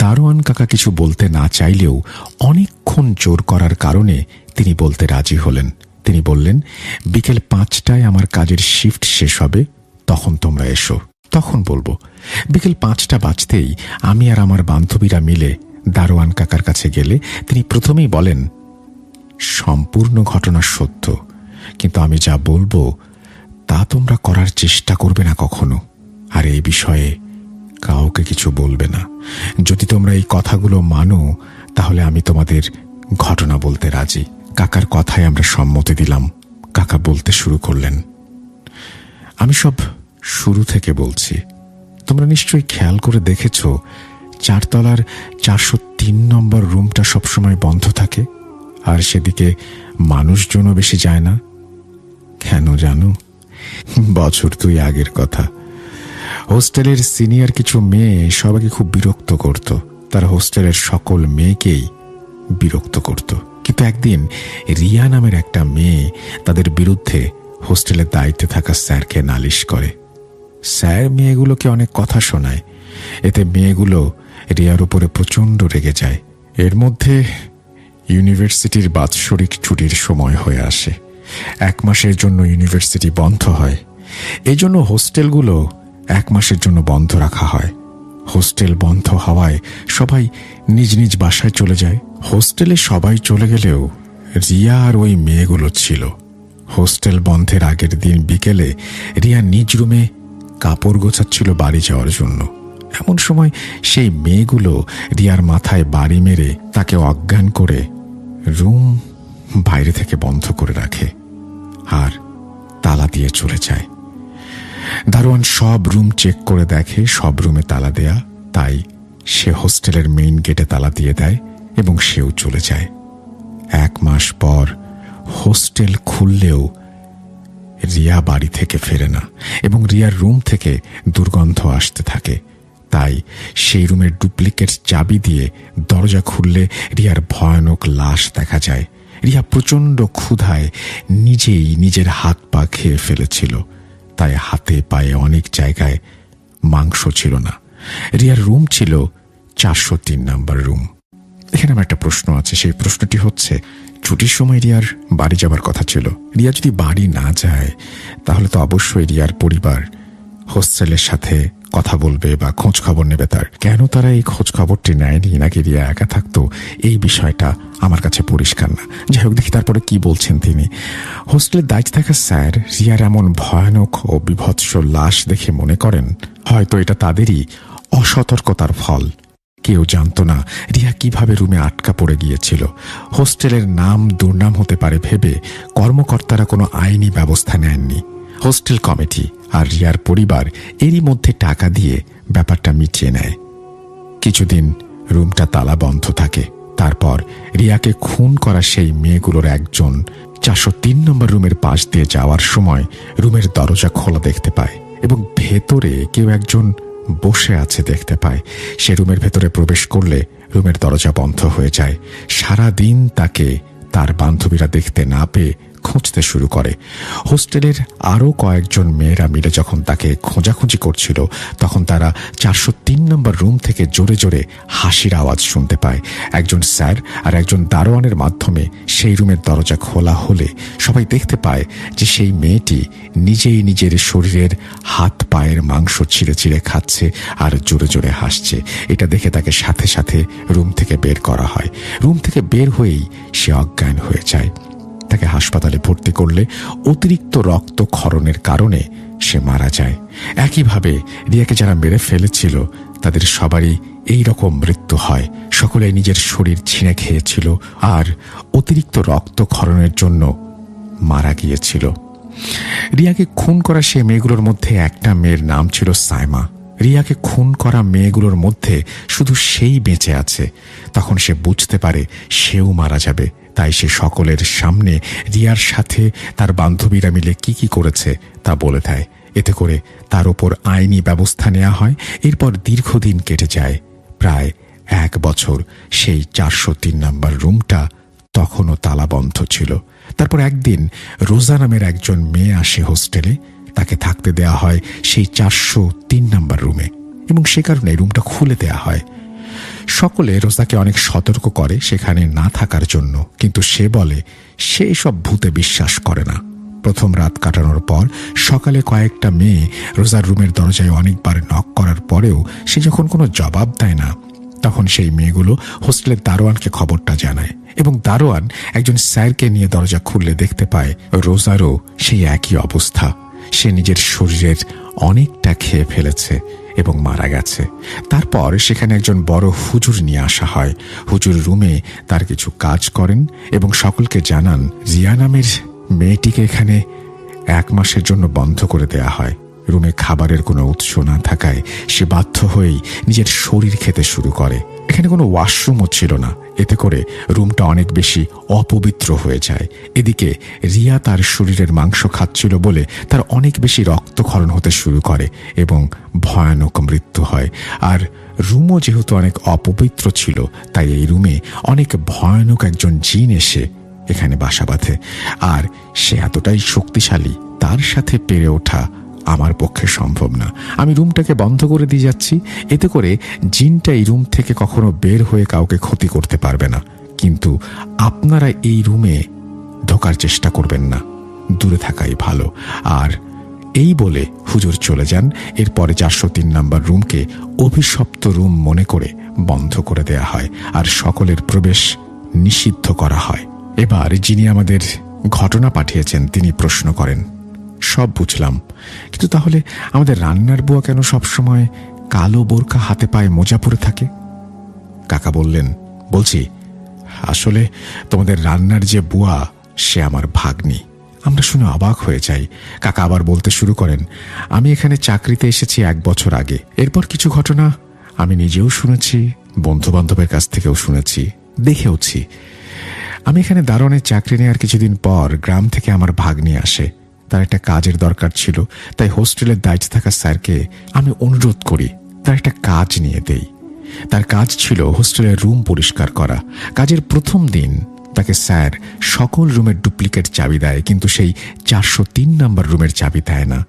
দারোয়ান কাকা কিছু বলতে না চাইলেও অনেকক্ষণ জোর করার কারণে তিনি বলতে রাজি হলেন। তিনি বললেন, বিকেল 5টায় আমার কাজের শিফট শেষ হবে, তখন তোমরা এসো, তখন বলবো। বিকেল 5টা বাজতেই আমি আর আমার বান্ধবীরা মিলে দারোয়ান কাকার কাছে গেলে তিনি প্রথমেই বলেন, সম্পূর্ণ ঘটনা সত্য, কিন্তু আমি যা বলবো তা তোমরা করার চেষ্টা করবে না কখনো, আর এই বিষয়ে কাউকে কিছু বলবে না। যদি তোমরা এই কথাগুলো মানো তাহলে আমি তোমাদের ঘটনা বলতে রাজি। কাকার কথায় আমরা সম্মতি দিলাম। কাকা বলতে শুরু করলেন, আমি সব শুরু থেকে বলছি। তোমরা নিশ্চয়ই খেয়াল করে দেখেছ 4 তলার 403 নম্বর রুমটা সবসময় বন্ধ থাকে, আর সেদিকে মানুষজনও বেশি যায় না। কেন জানো? বছর 2 আগের কথা। হোস্টেলের সিনিয়র কিছু মেয়ে সবাইকে খুব বিরক্ত করত। তারা হোস্টেলের সকল মেয়েকেই বিরক্ত করত। কিন্তু একদিন রিয়া নামের একটা মেয়ে তাদের বিরুদ্ধে হোস্টেলের দায়িত্বে থাকা স্যারকে নালিশ করে। স্যার মেয়েগুলোকে অনেক কথা শোনায়। এতে মেয়েগুলো রিয়ার উপরে প্রচণ্ড রেগে যায়। এর মধ্যে ইউনিভার্সিটির বাৎসরিক ছুটির সময় হয়ে আসে। 1 মাসের জন্য ইউনিভার্সিটি বন্ধ হয়। এই জন্য হোস্টেলগুলো 1 মাসের জন্য বন্ধ রাখা হয়। হোস্টেল বন্ধ হওয়ায় সবাই নিজ নিজ বাসায় চলে যায়। হোস্টেলে সবাই চলে গেলেও রিয়া আর ওই মেয়েগুলো ছিল। হোস্টেল বন্ধের আগের দিন বিকেলে রিয়া নিজ রুমে কাপড় গোছাচ্ছিল বাড়ি যাওয়ার জন্য। এমন সময় সেই মেয়েগুলো রিয়ার মাথায় বাড়ি মেরে তাকে অজ্ঞান করে রুম বাইরে থেকে বন্ধ করে রাখে আর তালা দিয়ে চলে যায়। দারোয়ান সব রুম চেক করে দেখে সব রুমে তালা দেয়া, তাই সে হোস্টেলের মেইন গেটে তালা দিয়ে দেয় এবং সেও চলে যায়। 1 মাস পর হোস্টেল খুললেও রিয়া বাড়ি থেকে ফেরে না এবং রিয়ার রুম থেকে দুর্গন্ধ আসতে থাকে। তাই সেই রুমের ডুপ্লিকেট চাবি দিয়ে দরজা খুললে রিয়ার ভয়ানক লাশ দেখা যায়। রিয়া প্রচণ্ড ক্ষুধায় নিজেই নিজের হাত পা খেয়ে ফেলেছিল, তাই হাতে পায়ে অনেক জায়গায় মাংস ছিল না। রিয়ার রুম ছিল 403 নম্বর রুম। এখানে আমার একটা প্রশ্ন আছে, সেই প্রশ্নটি হচ্ছে, ছুটির সময় রিয়ার বাড়ি যাবার কথা ছিল। রিয়া যদি বাড়ি না যায় তাহলে তো অবশ্যই রিয়ার পরিবার হোস্টেলের সাথে কথা বলবে বা খোঁজ খবর নেবে তার। কেন তারা এই খোঁজ খবরটি নেয়নি, নাকি রিয়া একা থাকতো, এই বিষয়টা আমার কাছে পরিষ্কার না। যাই হোক, দেখি তারপরে কি বলছেন তিনি। হোস্টেলের দায়িত্বে থাকা স্যার রিয়ার এমন ভয়ানক ও বিভৎস লাশ দেখে মনে করেন হয়তো এটা তাদেরই অসতর্কতার ফল। কেউ জানত না রিয়া কিভাবে রুমে আটকা পড়ে গিয়েছিল। হোস্টেলের নাম দুর্নাম হতে পারে ভেবে কর্মকর্তারা কোনো আইনি ব্যবস্থা নেননি। হোস্টেল কমিটি আর রিয়ার পরিবার এরই মধ্যে টাকা দিয়ে ব্যাপারটা মিটিয়ে নেয়। কিছুদিন রুমটা তালা বন্ধ থাকে। তারপর রিয়াকে খুন করা সেই মেয়েগুলোর একজন 403 নম্বর রুমের পাশ দিয়ে যাওয়ার সময় রুমের দরজা খোলা দেখতে পায় এবং ভেতরে কেউ একজন বসে আছে দেখতে পায়। সে রুমের ভেতরে প্রবেশ করলে রুমের দরজা বন্ধ হয়ে যায়। সারাদিন তাকে তার বান্ধবীরা দেখতে না পেয়ে খুঁজতে শুরু করে। হোস্টেলের আরও কয়েকজন মেয়েরা মিলে যখন তাকে খোঁজাখুঁজি করছিল তখন তারা 403 নম্বর রুম থেকে জোরে জোরে হাসির আওয়াজ শুনতে পায়। একজন স্যার আর একজন দারোয়ানের মাধ্যমে সেই রুমের দরজা খোলা হলে সবাই দেখতে পায় যে সেই মেয়েটি নিজেই নিজের শরীরের হাত পায়ের মাংস ছিঁড়ে ছিঁড়ে খাচ্ছে আর জোরে জোরে হাসছে। এটা দেখে তাকে সাথে সাথে রুম থেকে বের করা হয়। রুম থেকে বের হয়েই সে অজ্ঞান হয়ে যায়। তাকে হাসপাতালে ভর্তি করলে অতিরিক্ত রক্তক্ষরণের কারণে সে মারা যায়। একইভাবে রিয়াকে যারা মেরে ফেলেছিল তাদের সবারই এই রকম মৃত্যু হয়। সকলে নিজের শরীর ছিঁড়ে খেয়েছিল আর অতিরিক্ত রক্তক্ষরণের জন্য মারা গিয়েছিল। রিয়াকে খুন করা সে মেয়েগুলোর মধ্যে একটা মেয়ের নাম ছিল সাইমা। রিয়াকে খুন করা মেয়েগুলোর মধ্যে শুধু সেই বেঁচে আছে। তখন সে বুঝতে পারে সেও মারা যাবে, তাই সে সকলের সামনে রিয়ার সাথে তার বান্ধবীরা মিলে কি কি করেছে তা বলে দেয়। এতে করে তার ওপর আইনি ব্যবস্থা নেওয়া হয়। এরপর দীর্ঘদিন কেটে যায়, প্রায় 1 বছর। সেই 403 নম্বর রুমটা তখনও তালাবন্ধ ছিল। তারপর একদিন রোজা নামের একজন মেয়ে আসে হোস্টেলে। তাকে থাকতে দেয়া হয় সেই 403 নম্বর রুমে এবং সে কারণে রুমটা খুলে দেয়া হয়। সকলে রোজাকে অনেক সতর্ক করে সেখানে না থাকার জন্য, কিন্তু সে বলে সে সব ভূতে বিশ্বাস করে না। প্রথম রাত কাটানোর পর সকালে কয়েকটা মেয়ে রোজার রুমের দরজায় অনেকবার নক করার পরেও সে যখন কোনো জবাব দেয় না, তখন সেই মেয়েগুলো হোস্টেলের দারোয়ানকে খবরটা জানায় এবং দারোয়ান একজন স্যারকে নিয়ে দরজা খুললে দেখতে পায় রোজারও সেই একই অবস্থা। সে নিজের শরীরের অনেকটা খেয়ে ফেলেছে এবং মারা গেছে। তারপর সেখানে একজন বড় হুজুর নিয়ে আসা হয়। হুজুর রুমে তার কিছু কাজ করেন এবং সকলকে জানান জিয়া নামের মেয়েটিকে এখানে 1 মাসের জন্য বন্ধ করে দেয়া হয়। রুমে খাবারের কোনো উৎস না থাকায় সে বাধ্য হয়েই নিজের শরীর খেতে শুরু করে। এখানে কোনো ওয়াশরুমও ছিল না, এতে করে রুমটা অনেক বেশি অপবিত্র হয়ে যায়। এদিকে রিয়া তার শরীরের মাংস খাচ্ছিল বলে তার অনেক বেশি রক্তক্ষরণ হতে শুরু করে এবং ভয়ানক মৃত্যু হয়। আর রুমও যেহেতু অনেক অপবিত্র ছিল, তাই এই রুমে অনেক ভয়ানক একজন জিন এসে এখানে বাসা বাঁধে। আর সে এতটাই শক্তিশালী, তার সাথে পেরে ওঠা আমার পক্ষে সম্ভব না। আমি রুমটাকে বন্ধ করে দিয়ে যাচ্ছি, এতে করে জিনটা এই রুম থেকে কখনো বের হয়ে কাউকে ক্ষতি করতে পারবে না। কিন্তু আপনারা এই রুমে ঢোকার চেষ্টা করবেন না, দূরে থাকাই ভালো। আর এই বলে হুজুর চলে যান। এরপরে 403 নম্বর রুমকে অভিশপ্ত রুম মনে করে বন্ধ করে দেয়া হয় আর সকলের প্রবেশ নিষিদ্ধ করা হয়। এবার যিনি আমাদের ঘটনা পাঠিয়েছেন তিনি প্রশ্ন করেন, সব বুঝলাম, কিন্তু তাহলে আমাদের রান্নার বুয়া কেন সবসময় কালো বোরকা হাতে পায়ে মোজা পরে থাকে? কাকা বললেন, বলছি আসলে তোমাদের রান্নার যে বুয়া সে আমার ভাগ্নি। আমরা শুনে অবাক হয়ে যাই। কাকা আবার বলতে শুরু করেন, আমি এখানে চাকরিতে এসেছি 1 বছর আগে। এরপর কিছু ঘটনা আমি নিজেও শুনেছি, বন্ধু বান্ধবের কাছ থেকেও শুনেছি, দেখেওছি। আমি এখানে দারোয়ানের চাকরি নেওয়ার কিছুদিন পর গ্রাম থেকে আমার ভাগ্নি আসে। তার একটা কাজের দরকার ছিল, তাই হোস্টেলের দায়িত্বে থাকা স্যারকে আমি অনুরোধ করি তার একটা কাজ নিয়ে দেই। তার কাজ ছিল হোস্টেলের রুম পরিষ্কার করা। কাজের প্রথম দিন তাকে স্যার সকল রুমের ডুপ্লিকেট চাবি দেয়, কিন্তু সেই 403 নম্বর রুমের চাবি দেয় না।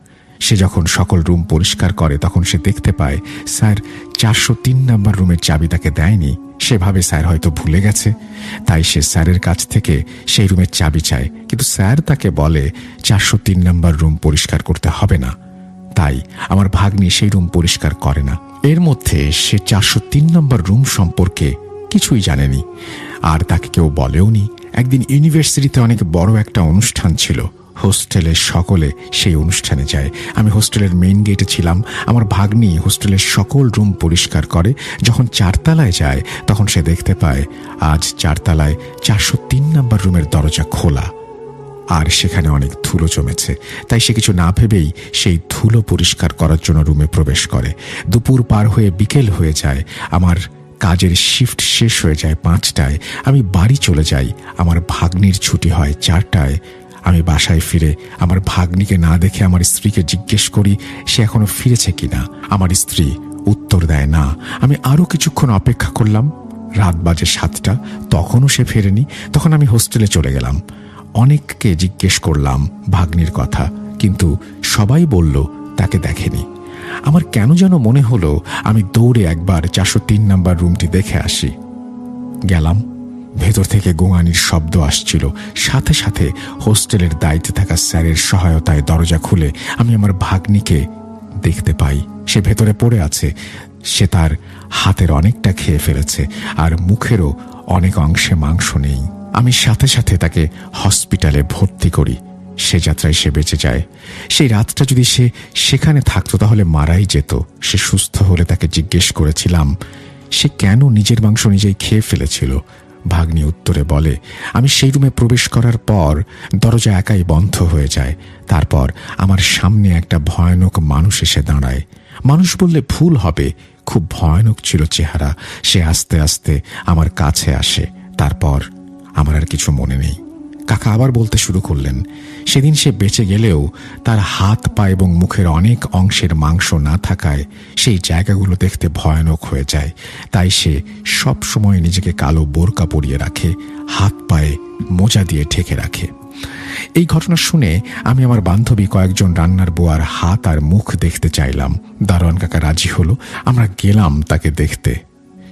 সে যখন সকল রুম পরিষ্কার করে তখন সে দেখতে পায় স্যার 403 নম্বর রুমের চাবি তাকে দেয়নি। সেভাবে স্যার হয়তো ভুলে গেছে, তাই সে স্যারের কাছ থেকে সেই রুমের চাবি চায়, কিন্তু স্যার তাকে বলে 403 নম্বর রুম পরিষ্কার করতে হবে না। তাই আমার ভাগ্নি সেই রুম পরিষ্কার করে না। এর মধ্যে সে 403 নম্বর রুম সম্পর্কে কিছুই জানেনি, আর তাকে কেউ বলেওনি। একদিন ইউনিভার্সিটিতে অনেক বড় একটা অনুষ্ঠান ছিল। হোস্টেলের সকলে সেই অনুষ্ঠানে যায়। আমি হোস্টেলের মেইন গেটে ছিলাম। আমার ভাগ্নি হোস্টেলের সকল রুম পরিষ্কার করে। যখন 4 তলায় যায় তখন সে দেখতে পায় আজ 4 তলায় 403 নম্বর রুমের দরজা খোলা, আর সেখানে অনেক ধুলো জমেছে। তাই সে কিছু না ভেবেই সেই ধুলো পরিষ্কার করার জন্য রুমে প্রবেশ করে। দুপুর পার হয়ে বিকেল হয়ে যায়। আমার কাজের শিফট শেষ হয়ে যায় 5টায়। আমি বাড়ি চলে যাই। আমার ভাগ্নির ছুটি হয় 4টায়। আমি বাসায় ফিরে আমার ভাগ্নিকে না দেখে আমার স্ত্রীকে জিজ্ঞেস করি সে এখনো ফিরেছে কিনা। আমার স্ত্রী উত্তর দেয় না। আমি আরো কিছুক্ষণ অপেক্ষা করলাম। রাত বাজে 7টা, তখনও সে ফেরেনি। তখন আমি হোস্টেলে চলে গেলাম। অনেককে জিজ্ঞেস করলাম ভাগ্নির কথা, কিন্তু সবাই বলল তাকে দেখেনি। আমার কেন যেন মনে হলো আমি দৌড়ে একবার 403 নম্বর রুমটি দেখে আসি। গেলাম। ভেতর থেকে গোঙানির শব্দ আসছিল। সাথে সাথে হোস্টেলের দায়িত্বে থাকা স্যারের সহায়তায় দরজা খুলে আমি আমার ভাগ্নিকে দেখতে পাই। সে ভেতরে পড়ে আছে। সে তার হাতের অনেকটা খেয়ে ফেলেছে, আর মুখেরও অনেক অংশে মাংস নেই। আমি সাথে সাথে তাকে হসপিটালে ভর্তি করি। সে যাত্রায় সে বেঁচে যায়। সেই রাতটা যদি সে সেখানে থাকতো তাহলে মারাই যেত। সে সুস্থ হলে তাকে জিজ্ঞেস করেছিলাম সে কেন নিজের মাংস নিজেই খেয়ে ফেলেছিল। ভাগ্নি উত্তরে বলে, আমি সেই রুমে প্রবেশ করার পর দরজা একাই বন্ধ হয়ে যায়। তারপর আমার সামনে একটা ভয়ানক মানুষ এসে দাঁড়ায়। মানুষ বললে ভুল হবে, খুব ভয়ানক ছিল চেহারা। সে আস্তে আস্তে আমার কাছে আসে। তারপর আমার আর কিছু মনে নেই। কাকা আবার বলতে শুরু করলেন, সেদিন সে বেঁচে গেলেও তার হাত পা এবং মুখের অনেক অংশের মাংস না থাকায় সেই জায়গাগুলো দেখতে ভয়ানক হয়ে যায়। তাই সে সব সময় নিজেকে কালো বোরকা পরিয়ে রাখে, হাত পায়ে মোজা দিয়ে ঢেকে রাখে। এই ঘটনা শুনে আমি আমার বান্ধবী কয়েকজন রান্নার বুয়ার হাত আর মুখ দেখতে চাইলাম। দারোয়ান কাকা রাজি হলো। আমরা গেলাম তাকে দেখতে।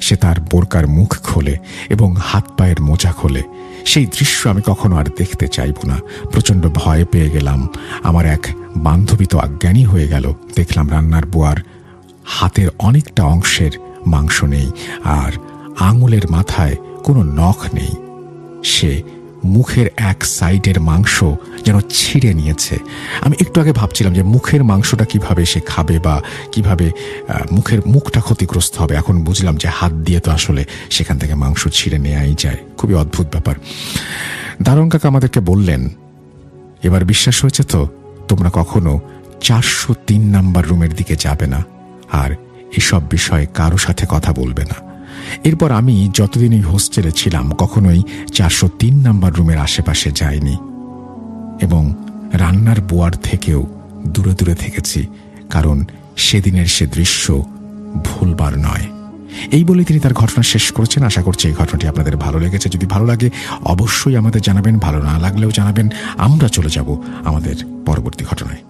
সে তার বোরকার মুখ খোলে এবং হাত পায়ের মোজা খোলে। সেই দৃশ্য আমি কখনো আর দেখতে চাইব না। প্রচণ্ড ভয় পেয়ে গেলাম। আমার এক বান্ধবী তো অজ্ঞানী হয়ে গেল। দেখলাম রান্নার বুয়ার হাতের অনেকটা অংশের মাংস নেই, আর আঙুলের মাথায় কোনো নখ নেই। সে মুখের এক সাইডের মাংস যেন ছিঁড়ে নিয়েছে। আমি একটু আগে ভাবছিলাম যে মুখের মাংসটা কিভাবে সে খাবে বা কিভাবে মুখের মুখটা ক্ষতিগ্রস্ত হবে। এখন বুঝলাম যে হাত দিয়ে তো আসলে সেখান থেকে মাংস ছিঁড়ে নেওয়াই যায়। খুবই অদ্ভুত ব্যাপার। দারোয়ান কাকা আমাদেরকে বললেন, এবার বিশ্বাস হয়েছে তো, তোমরা কখনো 403 নাম্বার রুমের দিকে যাবে না, আর এসব বিষয়ে কারো সাথে কথা বলবে না। এরপর আমি যতদিন এই হোস্টেলে ছিলাম কখনোই 403 নাম্বার রুমের আশেপাশে যাইনি, এবং রান্নার বুয়ার থেকেও দূরে দূরে থেকেছি, কারণ সেদিনের সে দৃশ্য ভুলবার নয়। এই বলে তিনি তার ঘটনা শেষ করেছেন। আশা করছি এই ঘটনাটি আপনাদের ভালো লেগেছে। যদি ভালো লাগে অবশ্যই আমাদের জানাবেন, ভালো না লাগলেও জানাবেন। আমরা চলে যাব আমাদের পরবর্তী ঘটনায়।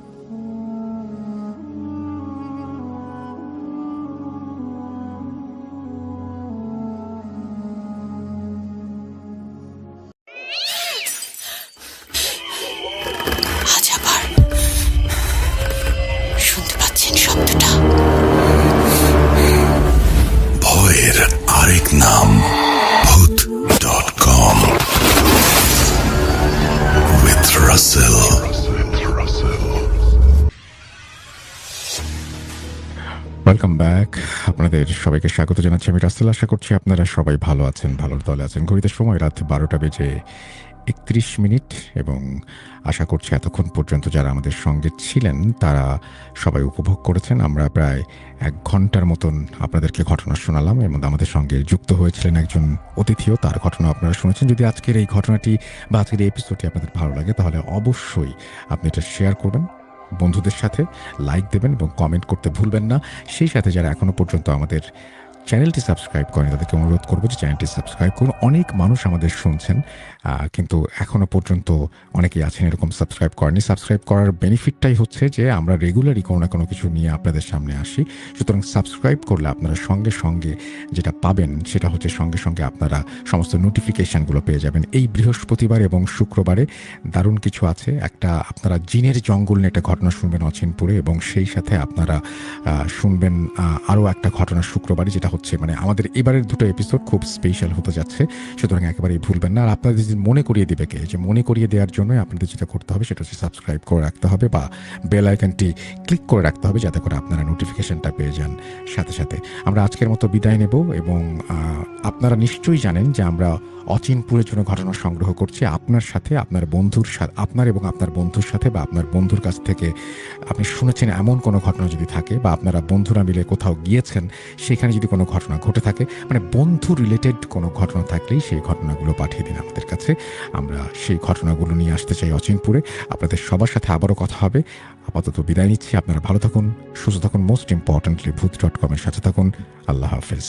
আজ আবার শুনতে পাচ্ছেন শব্দটা? ভয়ের আরেক নাম ভূত.com with Russell. Welcome back. আপনাদের সবাইকে স্বাগত জানাচ্ছি। আমি রাসেল। আশা করছি আপনারা সবাই ভালো আছেন, ভালোর দলে আছেন। ঘড়িতে সময় রাত 12টা বেজে 31 এবং আশা করছি এতক্ষণ পর্যন্ত যারা আমাদের সঙ্গে ছিলেন তারা সবাই উপভোগ করেছেন। আমরা প্রায় 1 ঘন্টার মতন আপনাদেরকে ঘটনা শোনালাম এবং আমাদের সঙ্গে যুক্ত হয়েছিলেন একজন অতিথিও, তার ঘটনা আপনারা শুনেছেন। যদি আজকের এই ঘটনাটি বা আজকের এই এপিসোডটি আপনাদের ভালো লাগে তাহলে অবশ্যই আপনি এটা শেয়ার করবেন বন্ধুদের সাথে, লাইক দেবেন এবং কমেন্ট করতে ভুলবেন না। সেই সাথে যারা এখনও পর্যন্ত আমাদের চ্যানেলটি সাবস্ক্রাইব করেন তাদেরকে অনুরোধ করবো যে চ্যানেলটি সাবস্ক্রাইব করুন। অনেক মানুষ আমাদের শুনছেন কিন্তু এখনও পর্যন্ত অনেকেই আছেন এরকম সাবস্ক্রাইব করেনি। সাবস্ক্রাইব করার বেনিফিটটাই হচ্ছে যে আমরা রেগুলারই কোনো না কোনো কিছু নিয়ে আপনাদের সামনে আসি। সুতরাং সাবস্ক্রাইব করলে আপনারা সঙ্গে সঙ্গে যেটা পাবেন সেটা হচ্ছে সঙ্গে সঙ্গে আপনারা সমস্ত নোটিফিকেশানগুলো পেয়ে যাবেন। এই বৃহস্পতিবার এবং শুক্রবারে দারুণ কিছু আছে। একটা আপনারা জিনের জঙ্গল নিয়ে একটা ঘটনা শুনবেন অচিনপুরে, এবং সেই সাথে আপনারা শুনবেন আরও একটা ঘটনা শুক্রবারে, যেটা হচ্ছে মানে আমাদের এবারের 2টো এপিসোড খুব স্পেশাল হতে যাচ্ছে। সুতরাং একেবারেই ভুলবেন না। আর আপনাদের যদি মনে করিয়ে দেবে কে, যে মনে করিয়ে দেওয়ার জন্য আপনাদের যেটা করতে হবে সেটা হচ্ছে সাবস্ক্রাইব করে রাখতে হবে বা বেল আইকনটি ক্লিক করে রাখতে হবে, যাতে করে আপনারা নোটিফিকেশনটা পেয়ে যান সাথে সাথে। আমরা আজকের মতো বিদায় নেব এবং আপনারা নিশ্চয়ই জানেন যে আমরা অচিনপুরের জন্য ঘটনা সংগ্রহ করছি আপনার সাথে, আপনার বন্ধুর সাথে, আপনার এবং আপনার বন্ধুর সাথে, বা আপনার বন্ধুর কাছ থেকে আপনি শুনেছেন এমন কোনো ঘটনা যদি থাকে, বা আপনারা বন্ধুরা মিলে কোথাও গিয়েছেন সেখানে যদি কোনো ঘটনা ঘটে থাকে, মানে বন্ধু রিলেটেড কোনো ঘটনা থাকলেই সেই ঘটনাগুলো পাঠিয়ে দিন আমাদের কাছে। আমরা সেই ঘটনাগুলো নিয়ে আসতে চাই অচিনপুরে। আপনাদের সবার সাথে আবারও কথা হবে। আপাতত বিদায় নিচ্ছি। আপনারা ভালো থাকুন, সুস্থ থাকুন, মোস্ট ইম্পর্টেন্টলি ভূত.com এর সাথে থাকুন। আল্লাহ হাফেজ।